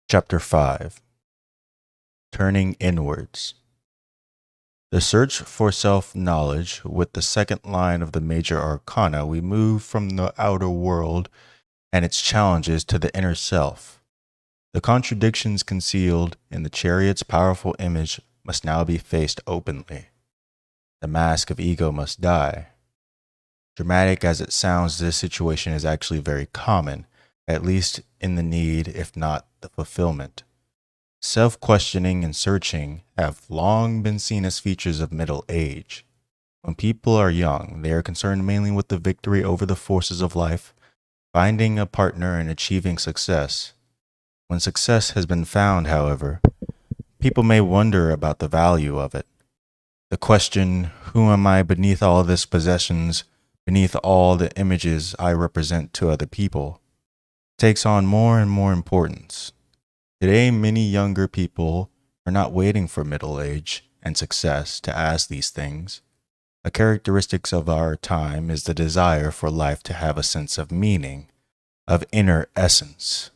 Chapter 5 Turning Inwards. The search for self-knowledge. With the second line of the major arcana, we move from the outer world and its challenges to the inner self. The contradictions concealed in the chariot's powerful image must now be faced openly. The mask of ego must die. Dramatic as it sounds, this situation is actually very common, at least in the need, if not the fulfillment. Self-questioning and searching have long been seen as features of middle age. When people are young, they are concerned mainly with the victory over the forces of life, finding a partner and achieving success. When success has been found, however, people may wonder about the value of it. The question, who am I beneath all this possessions, beneath all the images I represent to other people, takes on more and more importance. Today, many younger people are not waiting for middle age and success to ask these things. A characteristic of our time is the desire for life to have a sense of meaning, of inner essence.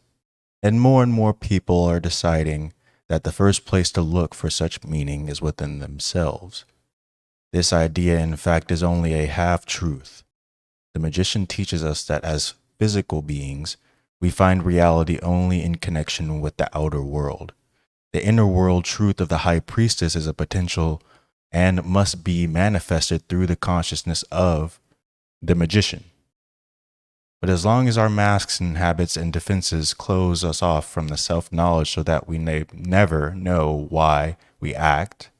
And more people are deciding that the first place to look for such meaning is within themselves. This idea, in fact, is only a half-truth. The magician teaches us that as physical beings, we find reality only in connection with the outer world. The inner world truth of the high priestess is a potential and must be manifested through the consciousness of the magician. But as long as our masks and habits and defenses close us off from the self-knowledge so that we never know why we act,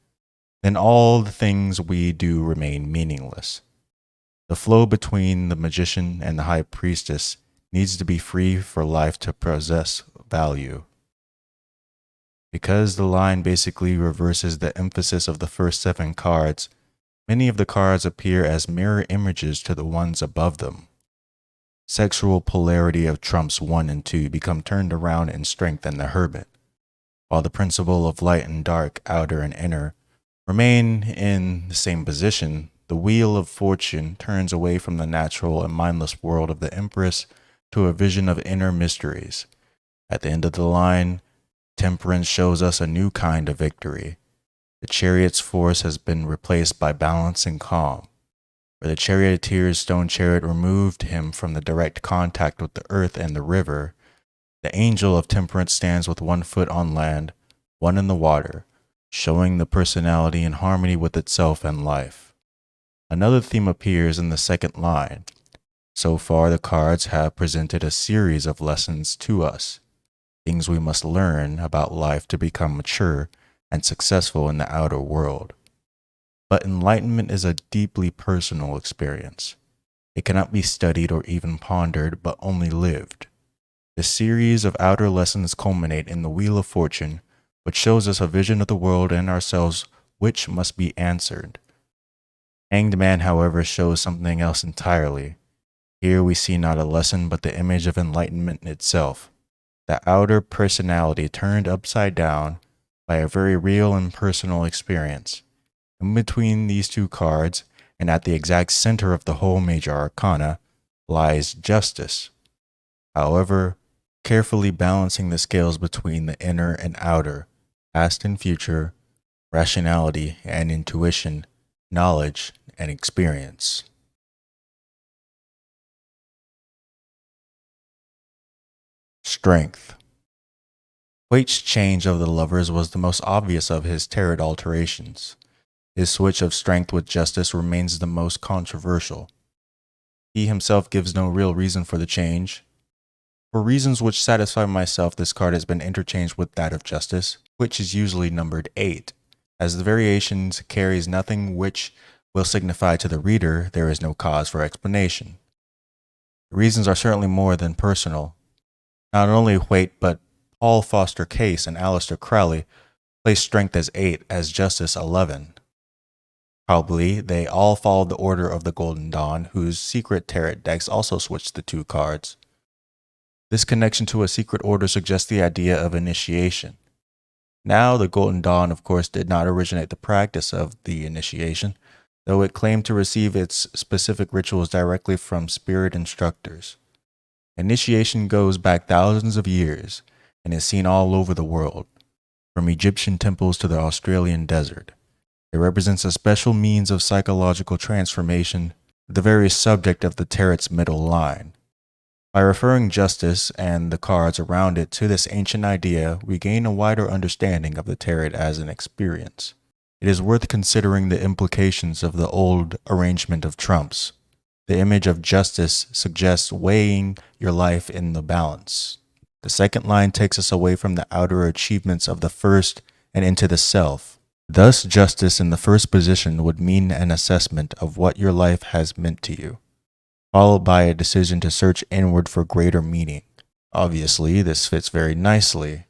then all the things we do remain meaningless. The flow between the magician and the high priestess needs to be free for life to possess value. Because the line basically reverses the emphasis of the first 7 cards, many of the cards appear as mirror images to the ones above them. Sexual polarity of trumps 1 and 2 become turned around in strength in the Hermit, while the principle of light and dark, outer and inner, remain in the same position. The wheel of fortune turns away from the natural and mindless world of the Empress to a vision of inner mysteries. At the end of the line, Temperance shows us a new kind of victory. The chariot's force has been replaced by balance and calm. Where the charioteer's stone chariot removed him from the direct contact with the earth and the river, the angel of Temperance stands with 1 foot on land, 1 in the water, showing the personality in harmony with itself and life. Another theme appears in the second line. So far, the cards have presented a series of lessons to us, things we must learn about life to become mature and successful in the outer world. But enlightenment is a deeply personal experience. It cannot be studied or even pondered, but only lived. The series of outer lessons culminate in the Wheel of Fortune, which shows us a vision of the world and ourselves which must be answered. Hanged Man, however, shows something else entirely. Here we see not a lesson but the image of enlightenment itself, the outer personality turned upside down by a very real and personal experience. In between these 2 cards, and at the exact center of the whole major arcana, lies justice. However, carefully balancing the scales between the inner and outer, past and future, rationality and intuition, knowledge and experience. Strength. Waite's change of the lovers was the most obvious of his tarot alterations. His switch of strength with justice remains the most controversial. He himself gives no real reason for the change. For reasons which satisfy myself, this card has been interchanged with that of justice, which is usually numbered 8. As the variations carries nothing which will signify to the reader, there is no cause for explanation. The reasons are certainly more than personal. Not only Waite, but Paul Foster Case and Aleister Crowley placed strength as 8, as justice 11. Probably they all followed the order of the Golden Dawn, whose secret tarot decks also switched the 2 cards. This connection to a secret order suggests the idea of initiation. Now, the Golden Dawn, of course, did not originate the practice of the initiation, though it claimed to receive its specific rituals directly from spirit instructors. Initiation goes back thousands of years, and is seen all over the world, from Egyptian temples to the Australian desert. It represents a special means of psychological transformation, the very subject of the tarot's middle line. By referring justice and the cards around it to this ancient idea, we gain a wider understanding of the tarot as an experience. It is worth considering the implications of the old arrangement of trumps. The image of justice suggests weighing your life in the balance. The second line takes us away from the outer achievements of the first and into the self. Thus, justice in the first position would mean an assessment of what your life has meant to you, followed by a decision to search inward for greater meaning. Obviously, this fits very nicely,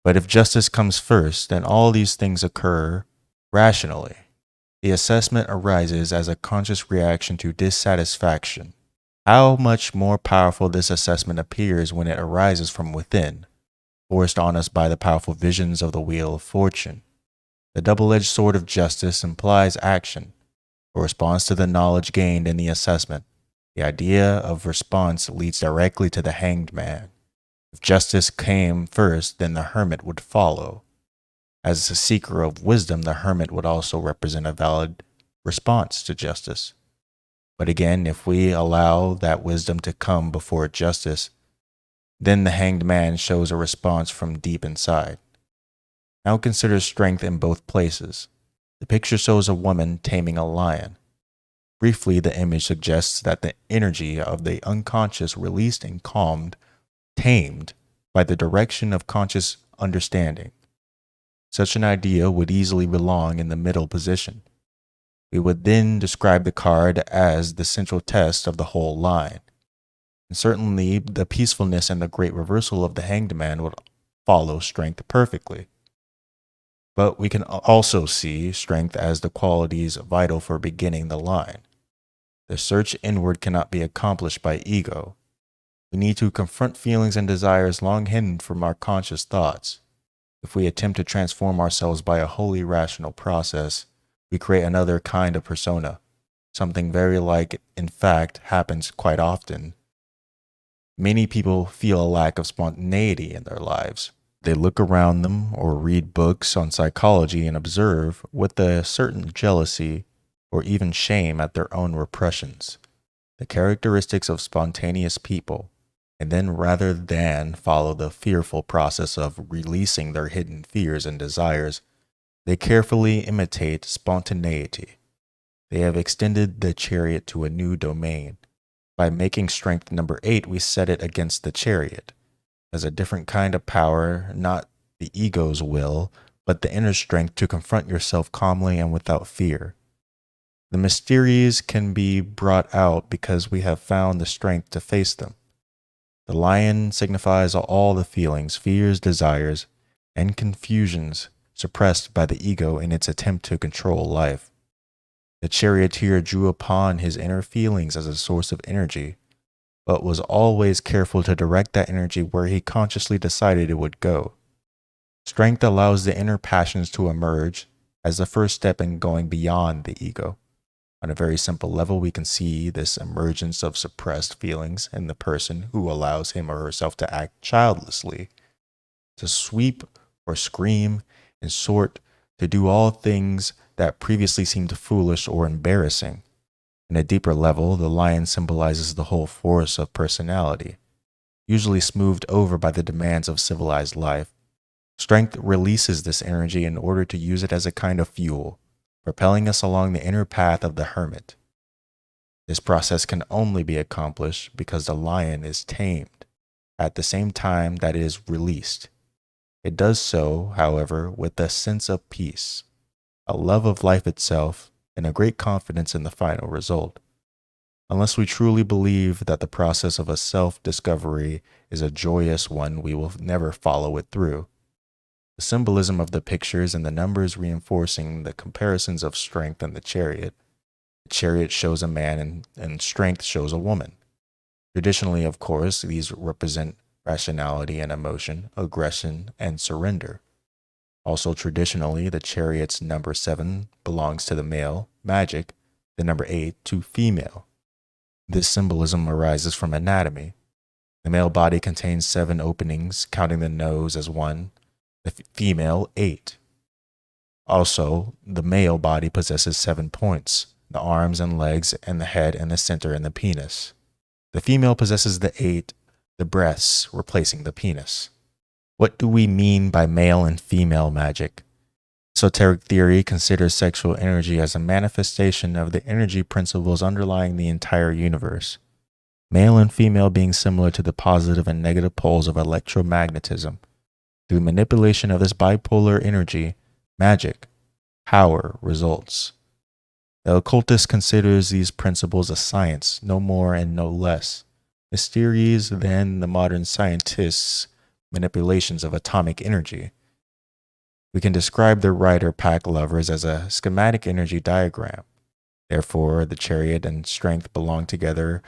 but if justice comes first, then all these things occur rationally. The assessment arises as a conscious reaction to dissatisfaction. How much more powerful this assessment appears when it arises from within, forced on us by the powerful visions of the Wheel of Fortune. The double-edged sword of justice implies action, a response to the knowledge gained in the assessment. The idea of response leads directly to the Hanged Man. If justice came first, then the Hermit would follow. As a seeker of wisdom, the Hermit would also represent a valid response to justice. But again, if we allow that wisdom to come before justice, then the Hanged Man shows a response from deep inside. Now consider strength in both places. The picture shows a woman taming a lion. Briefly, the image suggests that the energy of the unconscious released and calmed, tamed by the direction of conscious understanding. Such an idea would easily belong in the middle position. We would then describe the card as the central test of the whole line. And certainly, the peacefulness and the great reversal of the Hanged Man would follow strength perfectly. But we can also see strength as the qualities vital for beginning the line. The search inward cannot be accomplished by ego. We need to confront feelings and desires long hidden from our conscious thoughts. If we attempt to transform ourselves by a wholly rational process, we create another kind of persona, something very like, in fact, happens quite often. Many people feel a lack of spontaneity in their lives. They look around them or read books on psychology and observe with a certain jealousy or even shame at their own repressions, the characteristics of spontaneous people, and then rather than follow the fearful process of releasing their hidden fears and desires, they carefully imitate spontaneity. They have extended the chariot to a new domain. By making strength number 8, we set it against the chariot as a different kind of power, not the ego's will, but the inner strength to confront yourself calmly and without fear. The mysteries can be brought out because we have found the strength to face them. The lion signifies all the feelings, fears, desires, and confusions suppressed by the ego in its attempt to control life. The charioteer drew upon his inner feelings as a source of energy, but was always careful to direct that energy where he consciously decided it would go. Strength allows the inner passions to emerge as the first step in going beyond the ego. On a very simple level, we can see this emergence of suppressed feelings in the person who allows him or herself to act childlessly, to sweep or scream, in short, to do all things that previously seemed foolish or embarrassing. In a deeper level, the lion symbolizes the whole force of personality, usually smoothed over by the demands of civilized life. Strength releases this energy in order to use it as a kind of fuel, propelling us along the inner path of the hermit. This process can only be accomplished because the lion is tamed at the same time that it is released. It does so, however, with a sense of peace, a love of life itself, and a great confidence in the final result. Unless we truly believe that the process of a self-discovery is a joyous one, we will never follow it through. The symbolism of the pictures and the numbers reinforcing the comparisons of strength and the chariot. The chariot shows a man and strength shows a woman. Traditionally, of course, these represent rationality and emotion, aggression and surrender. Also traditionally, the chariot's number 7 belongs to the male, magic, the number 8 to female. This symbolism arises from anatomy. The male body contains 7 openings, counting the nose as 1, the female 8. Also, the male body possesses 7 points, the arms and legs and the head and the center and the penis. The female possesses the 8, the breasts replacing the penis. What do we mean by male and female magic? Esoteric theory considers sexual energy as a manifestation of the energy principles underlying the entire universe. Male and female being similar to the positive and negative poles of electromagnetism. Through manipulation of this bipolar energy, magic, power results. The occultist considers these principles a science, no more and no less, mysterious than the modern scientists' manipulations of atomic energy. We can describe the rider pack lovers as a schematic energy diagram. Therefore, the chariot and strength belong together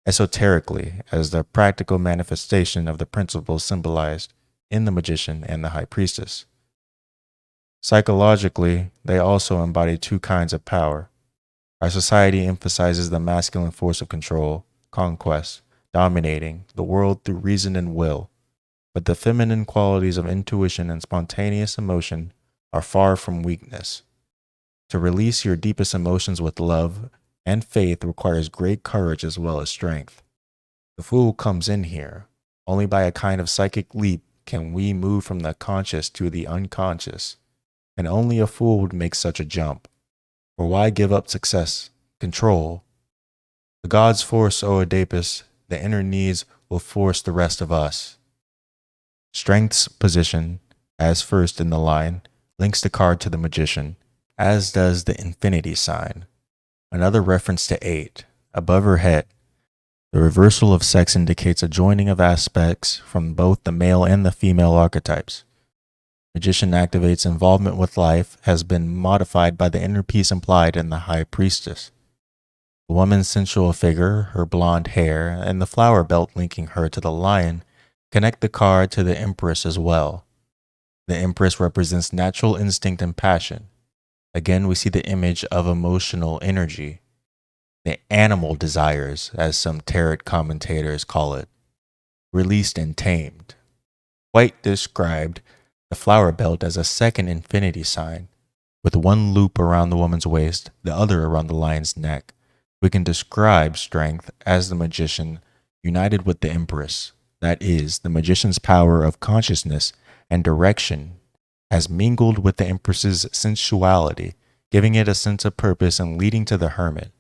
esoterically as the practical manifestation of the principles symbolized in the magician and the high priestess. Psychologically, they also embody 2 kinds of power. Our society emphasizes the masculine force of control, conquest, dominating the world through reason and will, but the feminine qualities of intuition and spontaneous emotion are far from weakness. To release your deepest emotions with love and faith requires great courage as well as strength. The fool comes in here. Only by a kind of psychic leap can we move from the conscious to the unconscious, and only a fool would make such a jump. For why give up success, control? The gods force Oedipus, the inner needs will force the rest of us. Strength's position, as first in the line, links the card to the magician, as does the infinity sign. Another reference to 8, above her head. The reversal of sex indicates a joining of aspects from both the male and the female archetypes. Magician activates involvement with life has been modified by the inner peace implied in the high priestess. The woman's sensual figure, her blonde hair, and the flower belt linking her to the lion connect the card to the empress as well. The empress represents natural instinct and passion. Again, we see the image of emotional energy, the animal desires, as some tarot commentators call it, released and tamed. White described the flower belt as a second infinity sign, with 1 loop around the woman's waist, the other around the lion's neck. We can describe strength as the magician united with the empress. That is, the magician's power of consciousness and direction has mingled with the empress's sensuality, giving it a sense of purpose and leading to the hermit.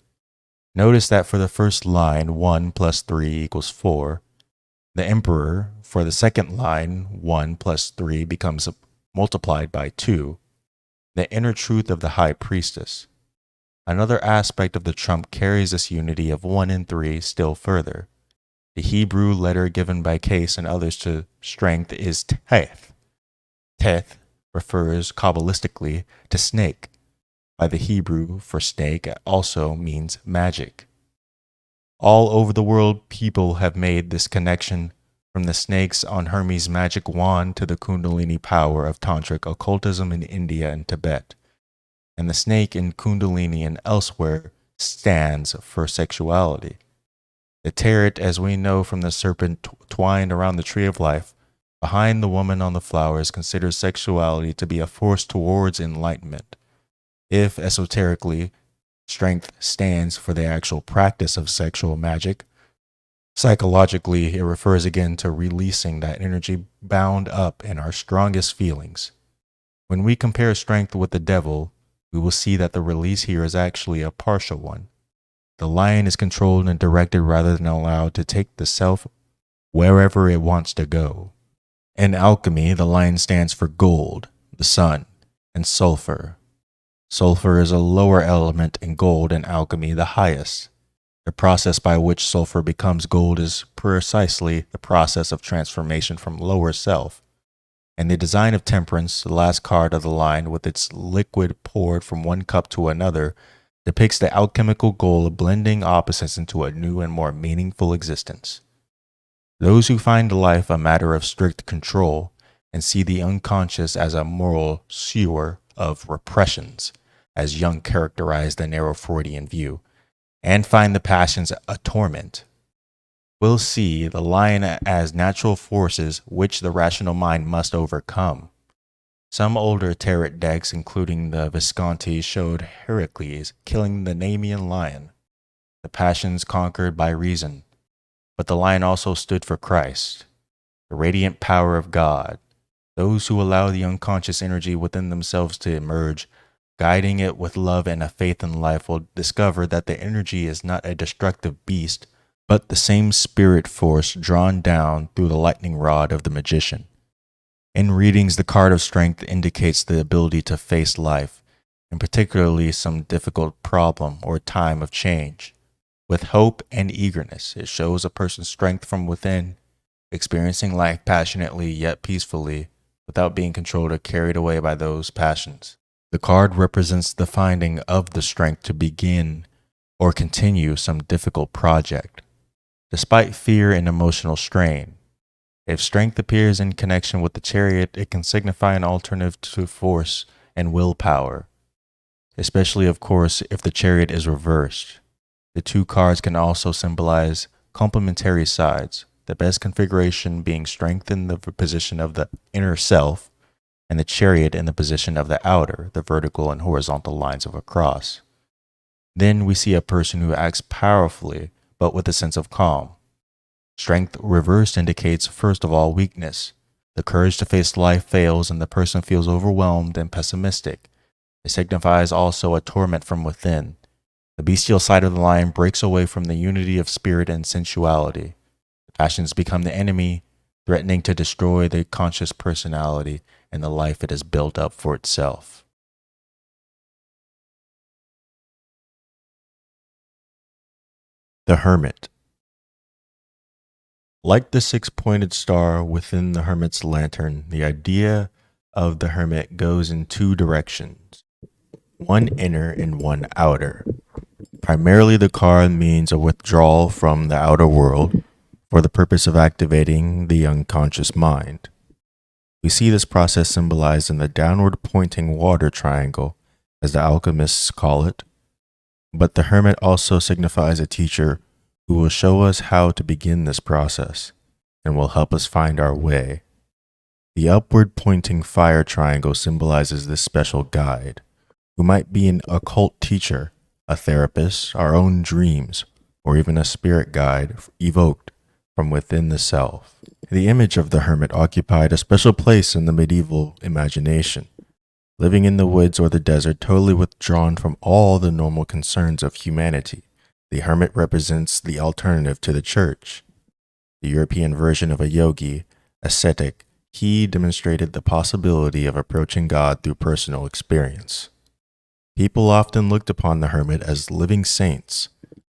Notice that for the first line, 1 plus 3 equals 4. The emperor, for the second line, 1 plus 3 becomes multiplied by 2. The inner truth of the high priestess. Another aspect of the trump carries this unity of 1 and 3 still further. The Hebrew letter given by Case and others to strength is Teth. Teth refers Kabbalistically to snake. By the Hebrew for snake also means magic. All over the world, people have made this connection, from the snakes on Hermes' magic wand to the Kundalini power of tantric occultism in India and Tibet. And the snake in Kundalini and elsewhere stands for sexuality. The tarot, as we know from the serpent twined around the tree of life, behind the woman on the flowers, considers sexuality to be a force towards enlightenment. If esoterically, strength stands for the actual practice of sexual magic, psychologically, it refers again to releasing that energy bound up in our strongest feelings. When we compare strength with the devil, we will see that the release here is actually a partial one. The lion is controlled and directed rather than allowed to take the self wherever it wants to go. In alchemy, the lion stands for gold, the sun, and sulfur. Sulfur is a lower element in gold, and alchemy the highest. The process by which sulfur becomes gold is precisely the process of transformation from lower self. And the design of Temperance, the last card of the line, with its liquid poured from one cup to another, depicts the alchemical goal of blending opposites into a new and more meaningful existence. Those who find life a matter of strict control and see the unconscious as a moral sewer of repressions, as Jung characterized the narrow Freudian view, and find the passions a torment, We'll see the lion as natural forces which the rational mind must overcome. Some older tarot decks, including the Visconti, showed Heracles killing the Nemean lion, the passions conquered by reason. But the lion also stood for Christ, the radiant power of God. Those who allow the unconscious energy within themselves to emerge, guiding it with love and a faith in life, will discover that the energy is not a destructive beast, but the same spirit force drawn down through the lightning rod of the magician. In readings, the card of strength indicates the ability to face life, and particularly some difficult problem or time of change. With hope and eagerness, it shows a person's strength from within, experiencing life passionately yet peacefully, without being controlled or carried away by those passions. The card represents the finding of the strength to begin or continue some difficult project, despite fear and emotional strain. If strength appears in connection with the chariot, it can signify an alternative to force and willpower, especially, of course, if the chariot is reversed. The two cards can also symbolize complementary sides, the best configuration being strength in the position of the inner self, and the chariot in the position of the outer, the vertical and horizontal lines of a cross. Then we see a person who acts powerfully, but with a sense of calm. Strength reversed indicates, first of all, weakness. The courage to face life fails and the person feels overwhelmed and pessimistic. It signifies also a torment from within. The bestial side of the lion breaks away from the unity of spirit and sensuality. The passions become the enemy, threatening to destroy the conscious personality and the life it has built up for itself. The Hermit. Like the six-pointed star within the hermit's lantern, the idea of the hermit goes in two directions, one inner and one outer. Primarily, the card means a withdrawal from the outer world for the purpose of activating the unconscious mind. We see this process symbolized in the downward pointing water triangle, as the alchemists call it, but the hermit also signifies a teacher who will show us how to begin this process and will help us find our way. The upward pointing fire triangle symbolizes this special guide, who might be an occult teacher, a therapist, our own dreams, or even a spirit guide evoked from within the self. The image of the hermit occupied a special place in the medieval imagination, living in the woods or the desert, totally withdrawn from all the normal concerns of humanity. The hermit represents the alternative to the church. The European version of a yogi, ascetic, he demonstrated the possibility of approaching God through personal experience. People often looked upon the hermit as living saints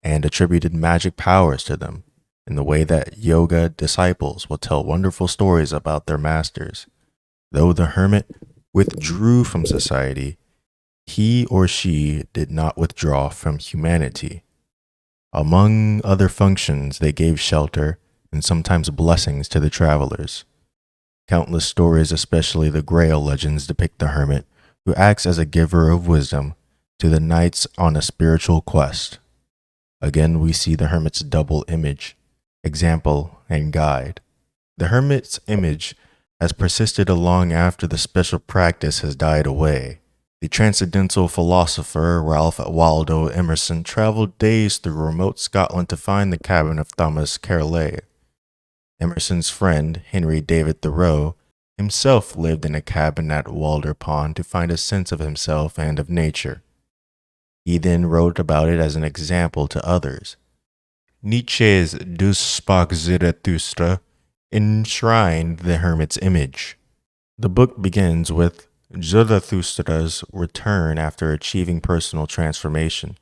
and attributed magic powers to them, in the way that yoga disciples will tell wonderful stories about their masters. Though the hermit withdrew from society, he or she did not withdraw from humanity. Among other functions, they gave shelter and sometimes blessings to the travelers. Countless stories, especially the Grail legends, depict the hermit, who acts as a giver of wisdom to the knights on a spiritual quest. Again, we see the hermit's double image, example and guide. The hermit's image has persisted long after the special practice has died away. The transcendental philosopher Ralph Waldo Emerson traveled days through remote Scotland to find the cabin of Thomas Carlyle. Emerson's friend, Henry David Thoreau, himself lived in a cabin at Walder Pond to find a sense of himself and of nature. He then wrote about it as an example to others. Nietzsche's Dus sprach Zarathustra enshrined the hermit's image. The book begins with Zarathustra's return after achieving personal transformation,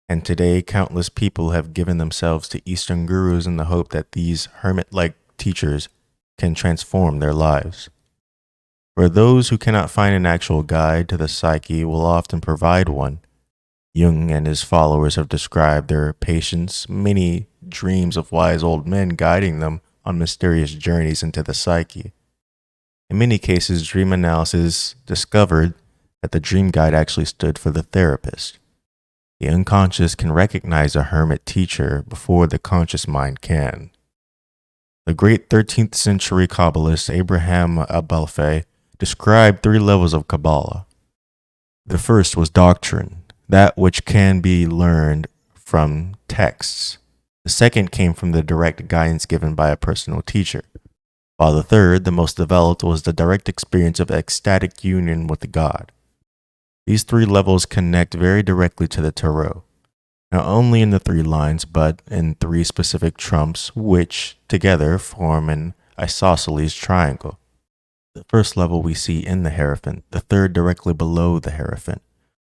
and today countless people have given themselves to Eastern gurus in the hope that these hermit-like teachers can transform their lives. For those who cannot find an actual guide to the psyche will often provide one. Jung and his followers have described their patients many dreams of wise old men guiding them on mysterious journeys into the psyche. In many cases, dream analysis discovered that the dream guide actually stood for the therapist. The unconscious can recognize a hermit teacher before the conscious mind can. The great 13th century Kabbalist Abraham Abelfe described 3 levels of Kabbalah. The first was doctrine, that which can be learned from texts. The second came from the direct guidance given by a personal teacher, while the third, the most developed, was the direct experience of ecstatic union with God. These 3 levels connect very directly to the Tarot, not only in the 3 lines, but in 3 specific trumps, which together form an isosceles triangle. The first level we see in the Hierophant, the third directly below the Hierophant.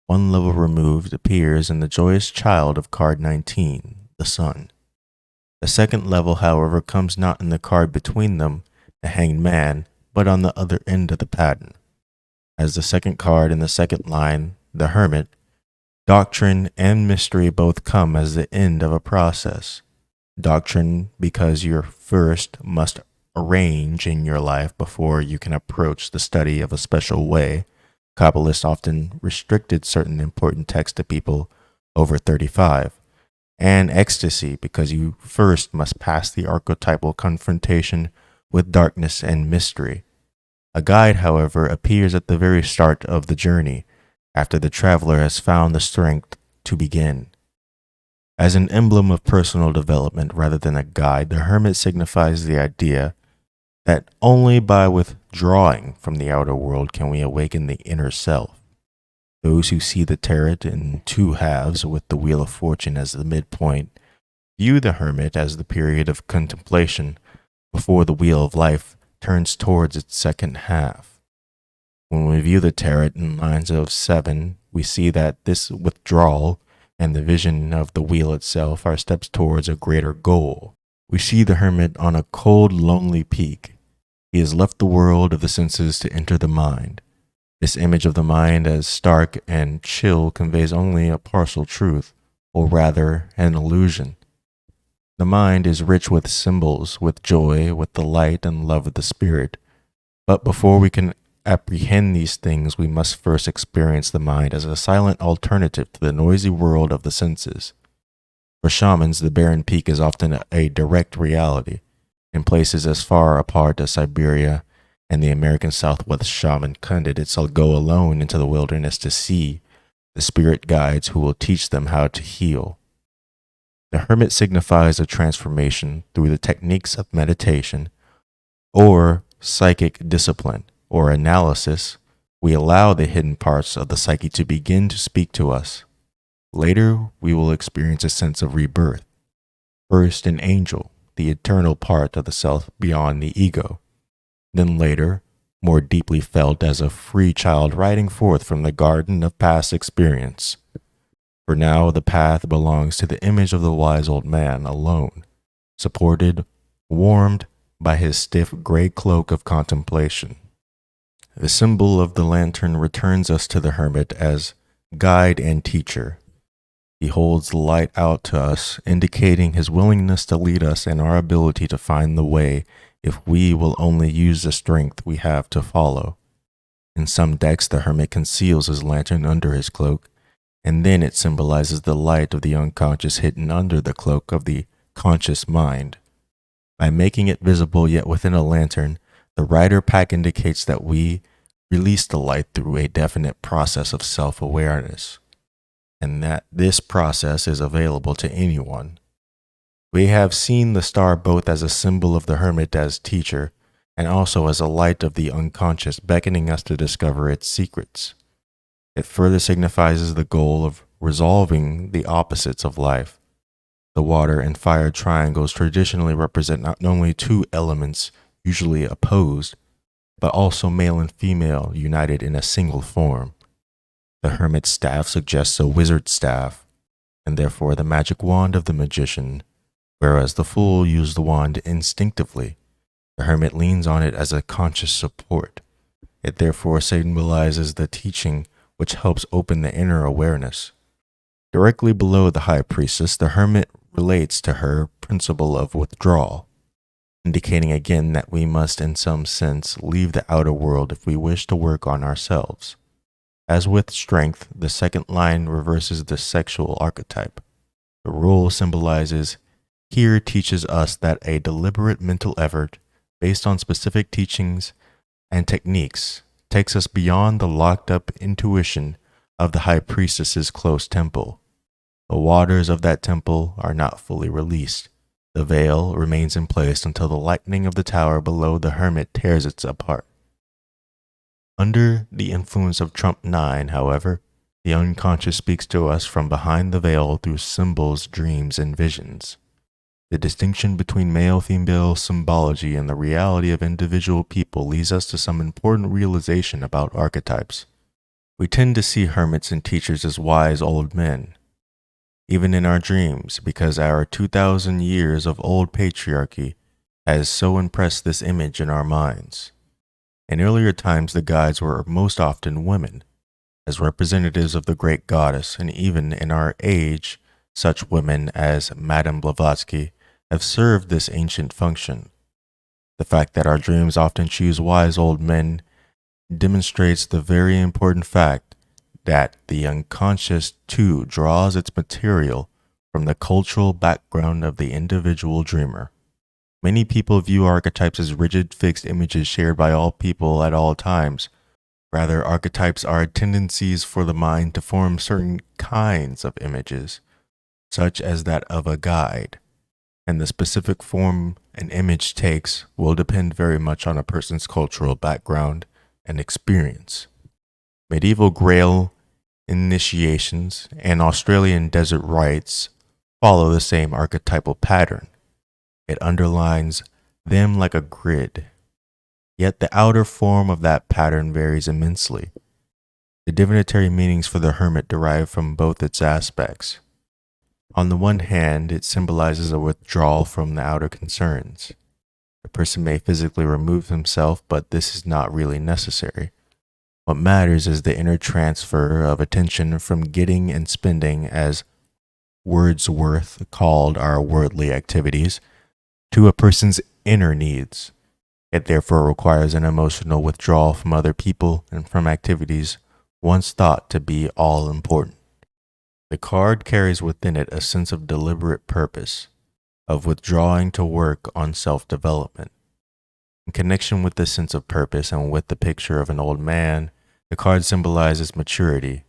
1 level removed appears in the joyous child of card 19, the Sun. The second level, however, comes not in the card between them, the Hanged Man, but on the other end of the pattern. As the second card in the second line, the Hermit, doctrine and mystery both come as the end of a process. Doctrine because you first must arrange in your life before you can approach the study of a special way. Kabbalists often restricted certain important texts to people over 35. And ecstasy because you first must pass the archetypal confrontation with darkness and mystery. A guide, however, appears at the very start of the journey, after the traveler has found the strength to begin. As an emblem of personal development rather than a guide, the hermit signifies the idea that only by withdrawing from the outer world can we awaken the inner self. Those who see the tarot in 2 halves with the wheel of fortune as the midpoint view the hermit as the period of contemplation before the wheel of life turns towards its second half. When we view the tarot in lines of 7, we see that this withdrawal and the vision of the wheel itself are steps towards a greater goal. We see the hermit on a cold, lonely peak. He has left the world of the senses to enter the mind. This image of the mind as stark and chill conveys only a partial truth, or rather, an illusion. The mind is rich with symbols, with joy, with the light and love of the spirit. But before we can apprehend these things, we must first experience the mind as a silent alternative to the noisy world of the senses. For shamans, the barren peak is often a direct reality. In places as far apart as Siberia and the American Southwest shaman candidates will go alone into the wilderness to see the spirit guides who will teach them how to heal. The hermit signifies a transformation through the techniques of meditation or psychic discipline or analysis. We allow the hidden parts of the psyche to begin to speak to us. Later, we will experience a sense of rebirth. First, an angel, the eternal part of the self beyond the ego. Then later, more deeply felt as a free child riding forth from the garden of past experience. For now, the path belongs to the image of the wise old man alone, supported, warmed by his stiff gray cloak of contemplation. The symbol of the lantern returns us to the hermit as guide and teacher. He holds the light out to us, indicating his willingness to lead us and our ability to find the way if we will only use the strength we have to follow. In some decks, the hermit conceals his lantern under his cloak, and then it symbolizes the light of the unconscious hidden under the cloak of the conscious mind. By making it visible yet within a lantern, the rider pack indicates that we release the light through a definite process of self-awareness, and that this process is available to anyone. We have seen the star both as a symbol of the hermit as teacher, and also as a light of the unconscious beckoning us to discover its secrets. It further signifies the goal of resolving the opposites of life. The water and fire triangles traditionally represent not only 2 elements usually opposed, but also male and female united in a single form. The hermit's staff suggests a wizard's staff, and therefore the magic wand of the magician, whereas the fool used the wand instinctively. The hermit leans on it as a conscious support. It therefore symbolizes the teaching which helps open the inner awareness. Directly below the high priestess, the hermit relates to her principle of withdrawal, indicating again that we must in some sense leave the outer world if we wish to work on ourselves. As with strength, the second line reverses the sexual archetype. The rule symbolizes here teaches us that a deliberate mental effort based on specific teachings and techniques takes us beyond the locked up intuition of the high priestess's close temple. The waters of that temple are not fully released. The veil remains in place until the lightning of the tower below the hermit tears it apart. Under the influence of Trump 9, however, the unconscious speaks to us from behind the veil through symbols, dreams, and visions. The distinction between male-female symbology and the reality of individual people leads us to some important realization about archetypes. We tend to see hermits and teachers as wise old men, even in our dreams, because our 2,000 years of old patriarchy has so impressed this image in our minds. In earlier times, the guides were most often women, as representatives of the great goddess, and even in our age, such women as Madame Blavatsky have served this ancient function. The fact that our dreams often choose wise old men demonstrates the very important fact that the unconscious too draws its material from the cultural background of the individual dreamer. Many people view archetypes as rigid, fixed images shared by all people at all times. Rather, archetypes are tendencies for the mind to form certain kinds of images, such as that of a guide, and the specific form an image takes will depend very much on a person's cultural background and experience. Medieval Grail initiations and Australian desert rites follow the same archetypal pattern. It underlines them like a grid. Yet the outer form of that pattern varies immensely. The divinatory meanings for the hermit derive from both its aspects. On the one hand, it symbolizes a withdrawal from the outer concerns. The person may physically remove himself, but this is not really necessary. What matters is the inner transfer of attention from getting and spending, as Wordsworth called our worldly activities, to a person's inner needs. It therefore requires an emotional withdrawal from other people and from activities once thought to be all important. The card carries within it a sense of deliberate purpose, of withdrawing to work on self-development. In connection with this sense of purpose and with the picture of an old man, the card symbolizes maturity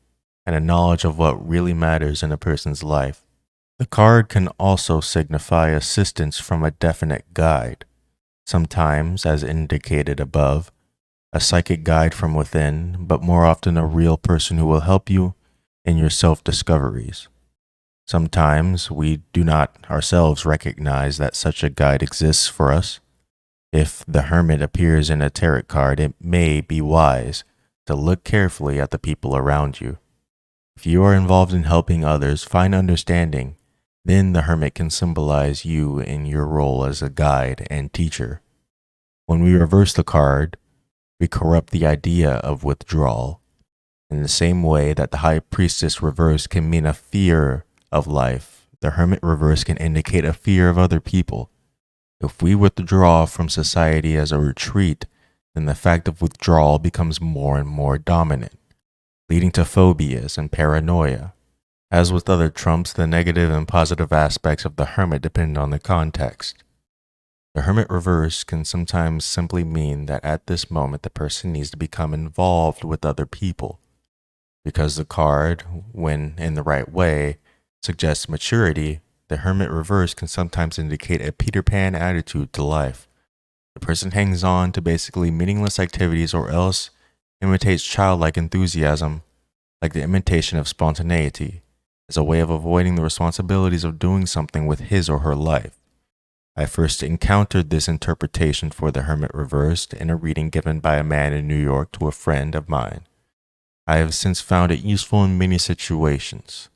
and a knowledge of what really matters in a person's life. The card can also signify assistance from a definite guide, sometimes, as indicated above, a psychic guide from within, but more often a real person who will help you in your self-discoveries. Sometimes we do not ourselves recognize that such a guide exists for us. If the hermit appears in a tarot card, it may be wise to look carefully at the people around you. If you are involved in helping others find understanding, then the hermit can symbolize you in your role as a guide and teacher. When we reverse the card, we corrupt the idea of withdrawal. In the same way that the high priestess reverse can mean a fear of life, the hermit reverse can indicate a fear of other people. If we withdraw from society as a retreat, then the fact of withdrawal becomes more and more dominant, leading to phobias and paranoia. As with other trumps, the negative and positive aspects of the hermit depend on the context. The hermit reverse can sometimes simply mean that at this moment the person needs to become involved with other people. Because the card, when in the right way, suggests maturity, the hermit reverse can sometimes indicate a Peter Pan attitude to life. The person hangs on to basically meaningless activities or else imitates childlike enthusiasm, like the imitation of spontaneity, as a way of avoiding the responsibilities of doing something with his or her life. I first encountered this interpretation for the hermit reversed in a reading given by a man in New York to a friend of mine. I have since found it useful in many situations.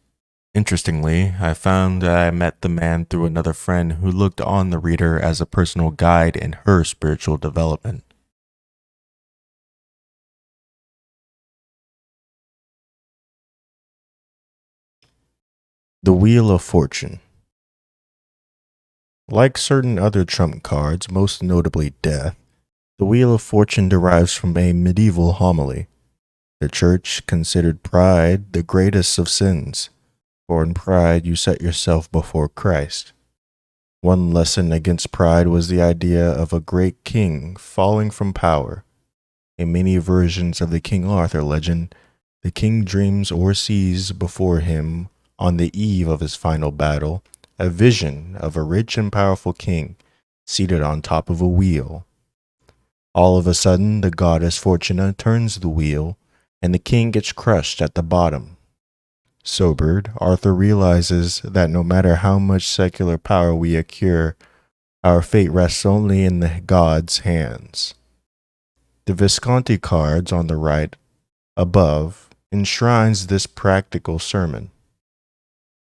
Interestingly, I found that I met the man through another friend who looked on the reader as a personal guide in her spiritual development. The Wheel of Fortune. Like certain other trump cards, most notably Death, the Wheel of Fortune derives from a medieval homily. The church considered pride the greatest of sins, for in pride you set yourself before Christ. One lesson against pride was the idea of a great king falling from power. In many versions of the King Arthur legend, the king dreams or sees before him, on the eve of his final battle, a vision of a rich and powerful king seated on top of a wheel. All of a sudden, the goddess Fortuna turns the wheel, and the king gets crushed at the bottom. Sobered, Arthur realizes that no matter how much secular power we acquire, our fate rests only in the gods' hands. The Visconti cards on the right above enshrines this practical sermon.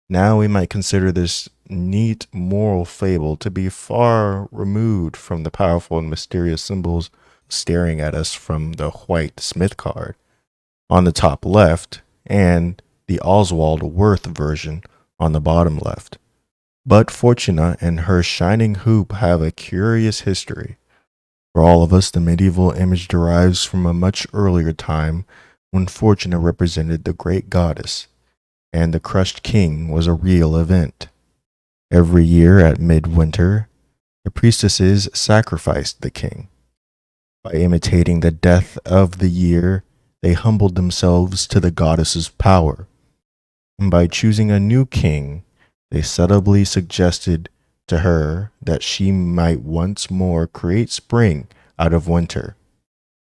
Now we might consider this neat moral fable to be far removed from the powerful and mysterious symbols staring at us from the white Smith card on the top left and the Oswald Worth version on the bottom left. But Fortuna and her shining hoop have a curious history. For all of us, the medieval image derives from a much earlier time when Fortuna represented the great goddess, and the crushed king was a real event. Every year at midwinter, the priestesses sacrificed the king. By imitating the death of the year, they humbled themselves to the goddess's power. And by choosing a new king, they subtly suggested to her that she might once more create spring out of winter,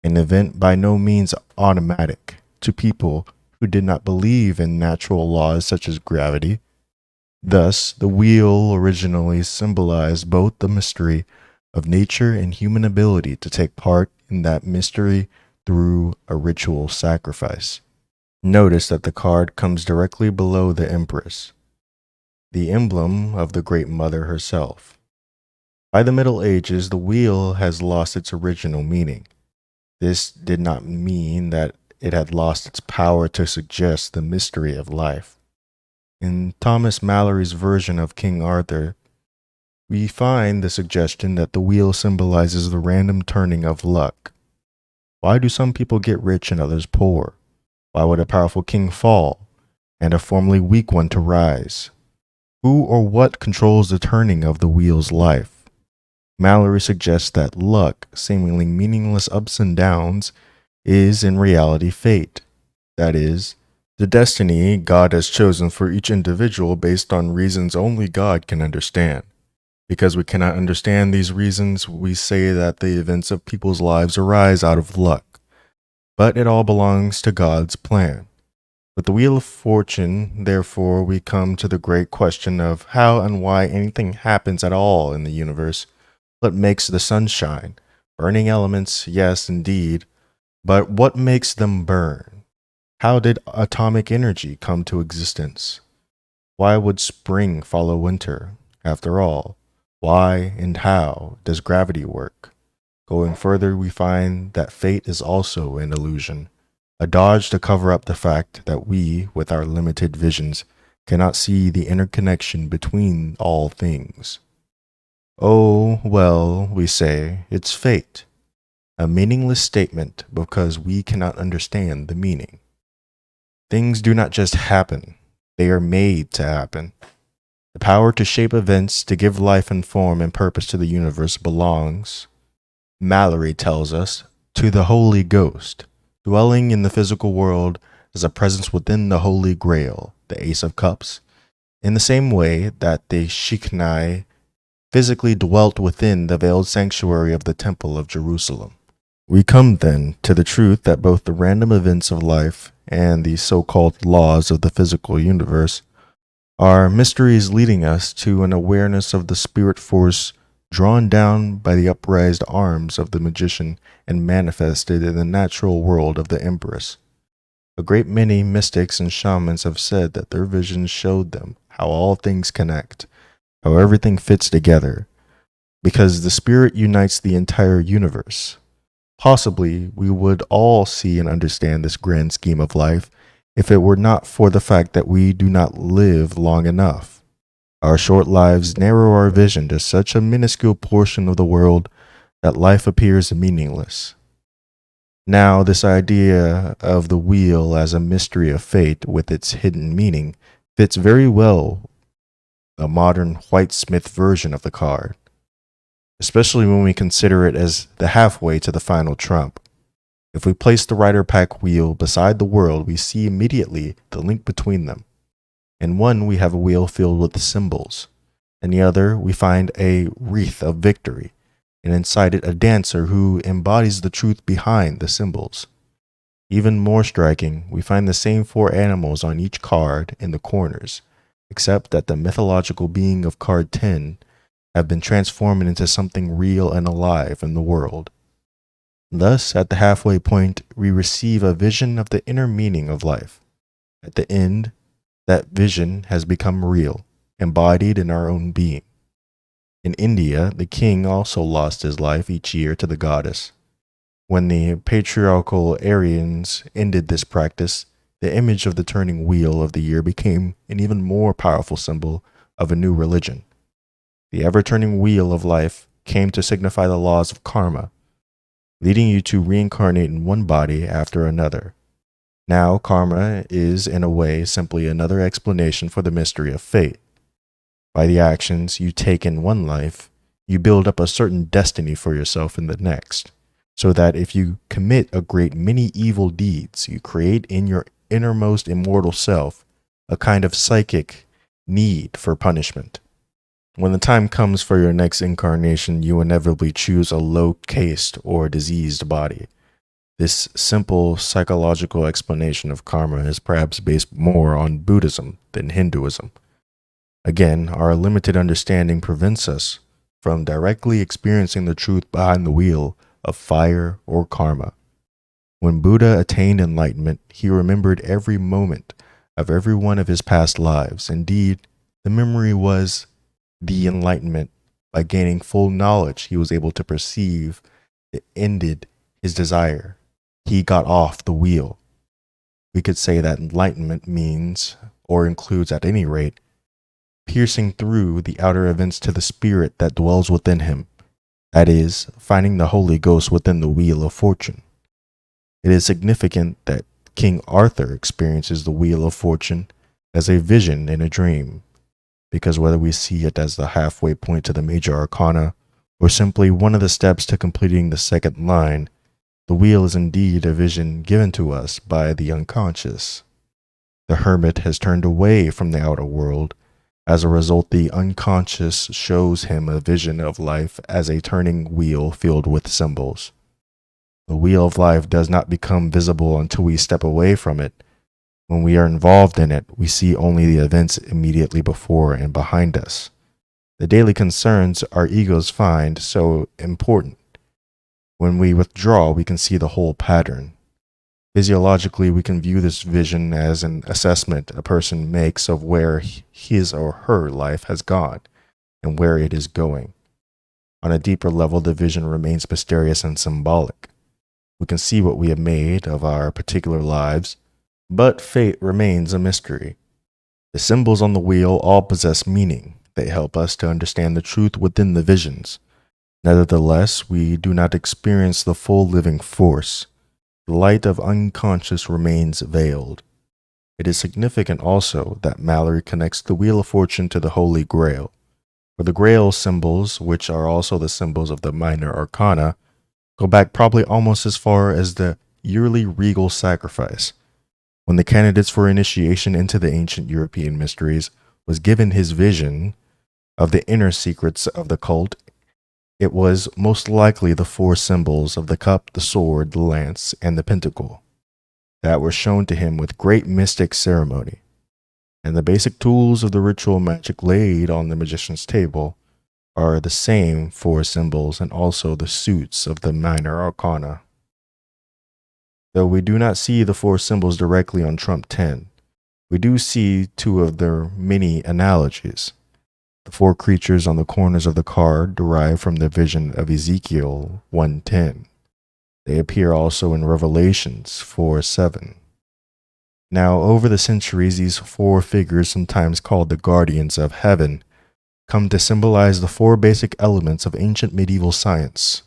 an event by no means automatic to people who did not believe in natural laws such as gravity. Thus, the wheel originally symbolized both the mystery of nature and human ability to take part in that mystery through a ritual sacrifice. Notice that the card comes directly below the Empress, the emblem of the Great Mother herself. By the Middle Ages, the wheel has lost its original meaning. This did not mean that it had lost its power to suggest the mystery of life. In Thomas Mallory's version of King Arthur, we find the suggestion that the wheel symbolizes the random turning of luck. Why do some people get rich and others poor? Why would a powerful king fall and a formerly weak one to rise? Who or what controls the turning of the wheel's life? Mallory suggests that luck, seemingly meaningless ups and downs, is in reality fate. That is, the destiny God has chosen for each individual based on reasons only God can understand. Because we cannot understand these reasons, we say that the events of people's lives arise out of luck. But it all belongs to God's plan. With the Wheel of Fortune, therefore, we come to the great question of how and why anything happens at all in the universe. What makes the sun shine? Burning elements, yes, indeed. But what makes them burn? How did atomic energy come to existence? Why would spring follow winter? After all, why and how does gravity work? Going further, we find that fate is also an illusion, a dodge to cover up the fact that we, with our limited visions, cannot see the interconnection between all things. Oh, well, we say, it's fate, a meaningless statement because we cannot understand the meaning. Things do not just happen, they are made to happen. The power to shape events, to give life and form and purpose to the universe belongs, Mallory tells us, to the Holy Ghost, dwelling in the physical world as a presence within the Holy Grail, the Ace of Cups, in the same way that the Shekinah physically dwelt within the veiled sanctuary of the Temple of Jerusalem. We come then to the truth that both the random events of life and the so-called laws of the physical universe are mysteries leading us to an awareness of the spirit force drawn down by the upraised arms of the magician and manifested in the natural world of the Empress. A great many mystics and shamans have said that their visions showed them how all things connect, how everything fits together, because the spirit unites the entire universe. Possibly we would all see and understand this grand scheme of life if it were not for the fact that we do not live long enough. Our short lives narrow our vision to such a minuscule portion of the world that life appears meaningless. Now, this idea of the wheel as a mystery of fate with its hidden meaning fits very well a modern whitesmith version of the card, especially when we consider it as the halfway to the final trump. If we place the Rider Pack wheel beside the world, we see immediately the link between them. In one, we have a wheel filled with symbols. In the other, we find a wreath of victory, and inside it, a dancer who embodies the truth behind the symbols. Even more striking, we find the same four animals on each card in the corners, except that the mythological being of card 10 have been transformed into something real and alive in the world. Thus, at the halfway point, we receive a vision of the inner meaning of life. At the end, that vision has become real, embodied in our own being. In India, the king also lost his life each year to the goddess. When the patriarchal Aryans ended this practice, the image of the turning wheel of the year became an even more powerful symbol of a new religion. The ever-turning wheel of life came to signify the laws of karma, leading you to reincarnate in one body after another. Now, karma is, in a way, simply another explanation for the mystery of fate. By the actions you take in one life, you build up a certain destiny for yourself in the next, so that if you commit a great many evil deeds, you create in your innermost immortal self a kind of psychic need for punishment. When the time comes for your next incarnation, you inevitably choose a low-caste or diseased body. This simple psychological explanation of karma is perhaps based more on Buddhism than Hinduism. Again, our limited understanding prevents us from directly experiencing the truth behind the wheel of fire or karma. When Buddha attained enlightenment, he remembered every moment of every one of his past lives. Indeed, the memory was the enlightenment. By gaining full knowledge, he was able to perceive it ended his desire. He got off the wheel. We could say that enlightenment means, or includes at any rate, piercing through the outer events to the spirit that dwells within him, that is, finding the Holy Ghost within the wheel of fortune. It is significant that King Arthur experiences the wheel of fortune as a vision in a dream, because whether we see it as the halfway point to the major arcana, or simply one of the steps to completing the second line, the wheel is indeed a vision given to us by the unconscious. The hermit has turned away from the outer world. As a result, the unconscious shows him a vision of life as a turning wheel filled with symbols. The wheel of life does not become visible until we step away from it. When we are involved in it, we see only the events immediately before and behind us. The daily concerns our egos find so important. When we withdraw, we can see the whole pattern. Physiologically, we can view this vision as an assessment a person makes of where his or her life has gone and where it is going. On a deeper level, the vision remains mysterious and symbolic. We can see what we have made of our particular lives, but fate remains a mystery. The symbols on the wheel all possess meaning. They help us to understand the truth within the visions. Nevertheless, we do not experience the full living force. The light of unconscious remains veiled. It is significant also that Mallory connects the Wheel of Fortune to the Holy Grail. For the Grail symbols, which are also the symbols of the minor arcana, go back probably almost as far as the yearly regal sacrifice. When the candidates for initiation into the ancient European mysteries was given his vision of the inner secrets of the cult, it was most likely the four symbols of the cup, the sword, the lance, and the pentacle that were shown to him with great mystic ceremony. And the basic tools of the ritual magic laid on the magician's table are the same four symbols and also the suits of the minor arcana. Though we do not see the four symbols directly on Trump 10, we do see two of their many analogies. The four creatures on the corners of the card derive from the vision of Ezekiel 1:10. They appear also in Revelations 4:7. Now, over the centuries, these four figures, sometimes called the guardians of heaven, come to symbolize the four basic elements of ancient medieval science.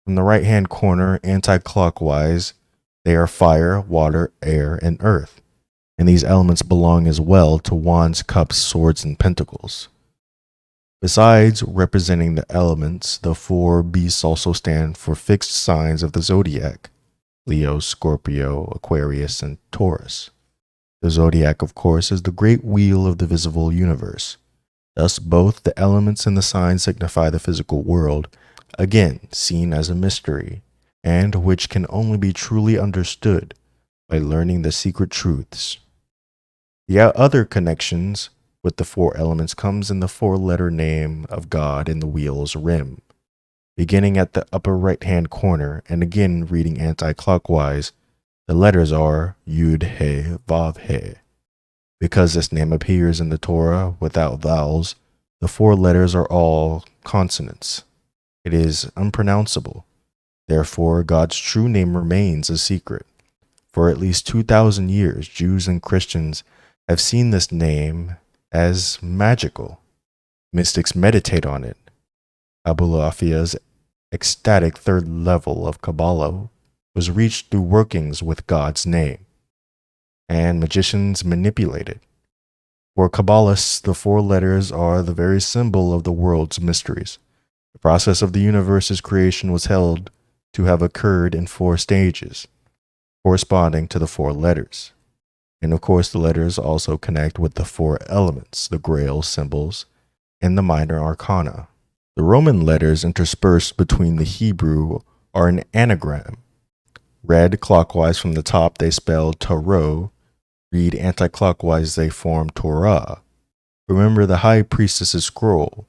From the right-hand corner, anti-clockwise, they are fire, water, air, and earth. And these elements belong as well to wands, cups, swords, and pentacles. Besides representing the elements, the four beasts also stand for fixed signs of the zodiac: Leo, Scorpio, Aquarius, and Taurus. The zodiac, of course, is the great wheel of the visible universe. Thus, both the elements and the signs signify the physical world, again seen as a mystery, and which can only be truly understood by learning the secret truths. The other connections with the four elements comes in the four-letter name of God in the wheel's rim. Beginning at the upper right-hand corner, and again reading anti-clockwise, the letters are Yud He Vav He. Because this name appears in the Torah without vowels, the four letters are all consonants. It is unpronounceable. Therefore, God's true name remains a secret. For at least 2,000 years, Jews and Christians have seen this name as magical. Mystics meditate on it. Abulafia's ecstatic third level of Kabbalah was reached through workings with God's name, and magicians manipulate it. For Kabbalists, the four letters are the very symbol of the world's mysteries. The process of the universe's creation was held to have occurred in four stages, corresponding to the four letters. And of course, the letters also connect with the four elements, the Grail symbols, and the minor arcana. The Roman letters interspersed between the Hebrew are an anagram. Read clockwise from the top, they spell tarot. Read anti-clockwise, they form Torah. Remember the high priestess's scroll.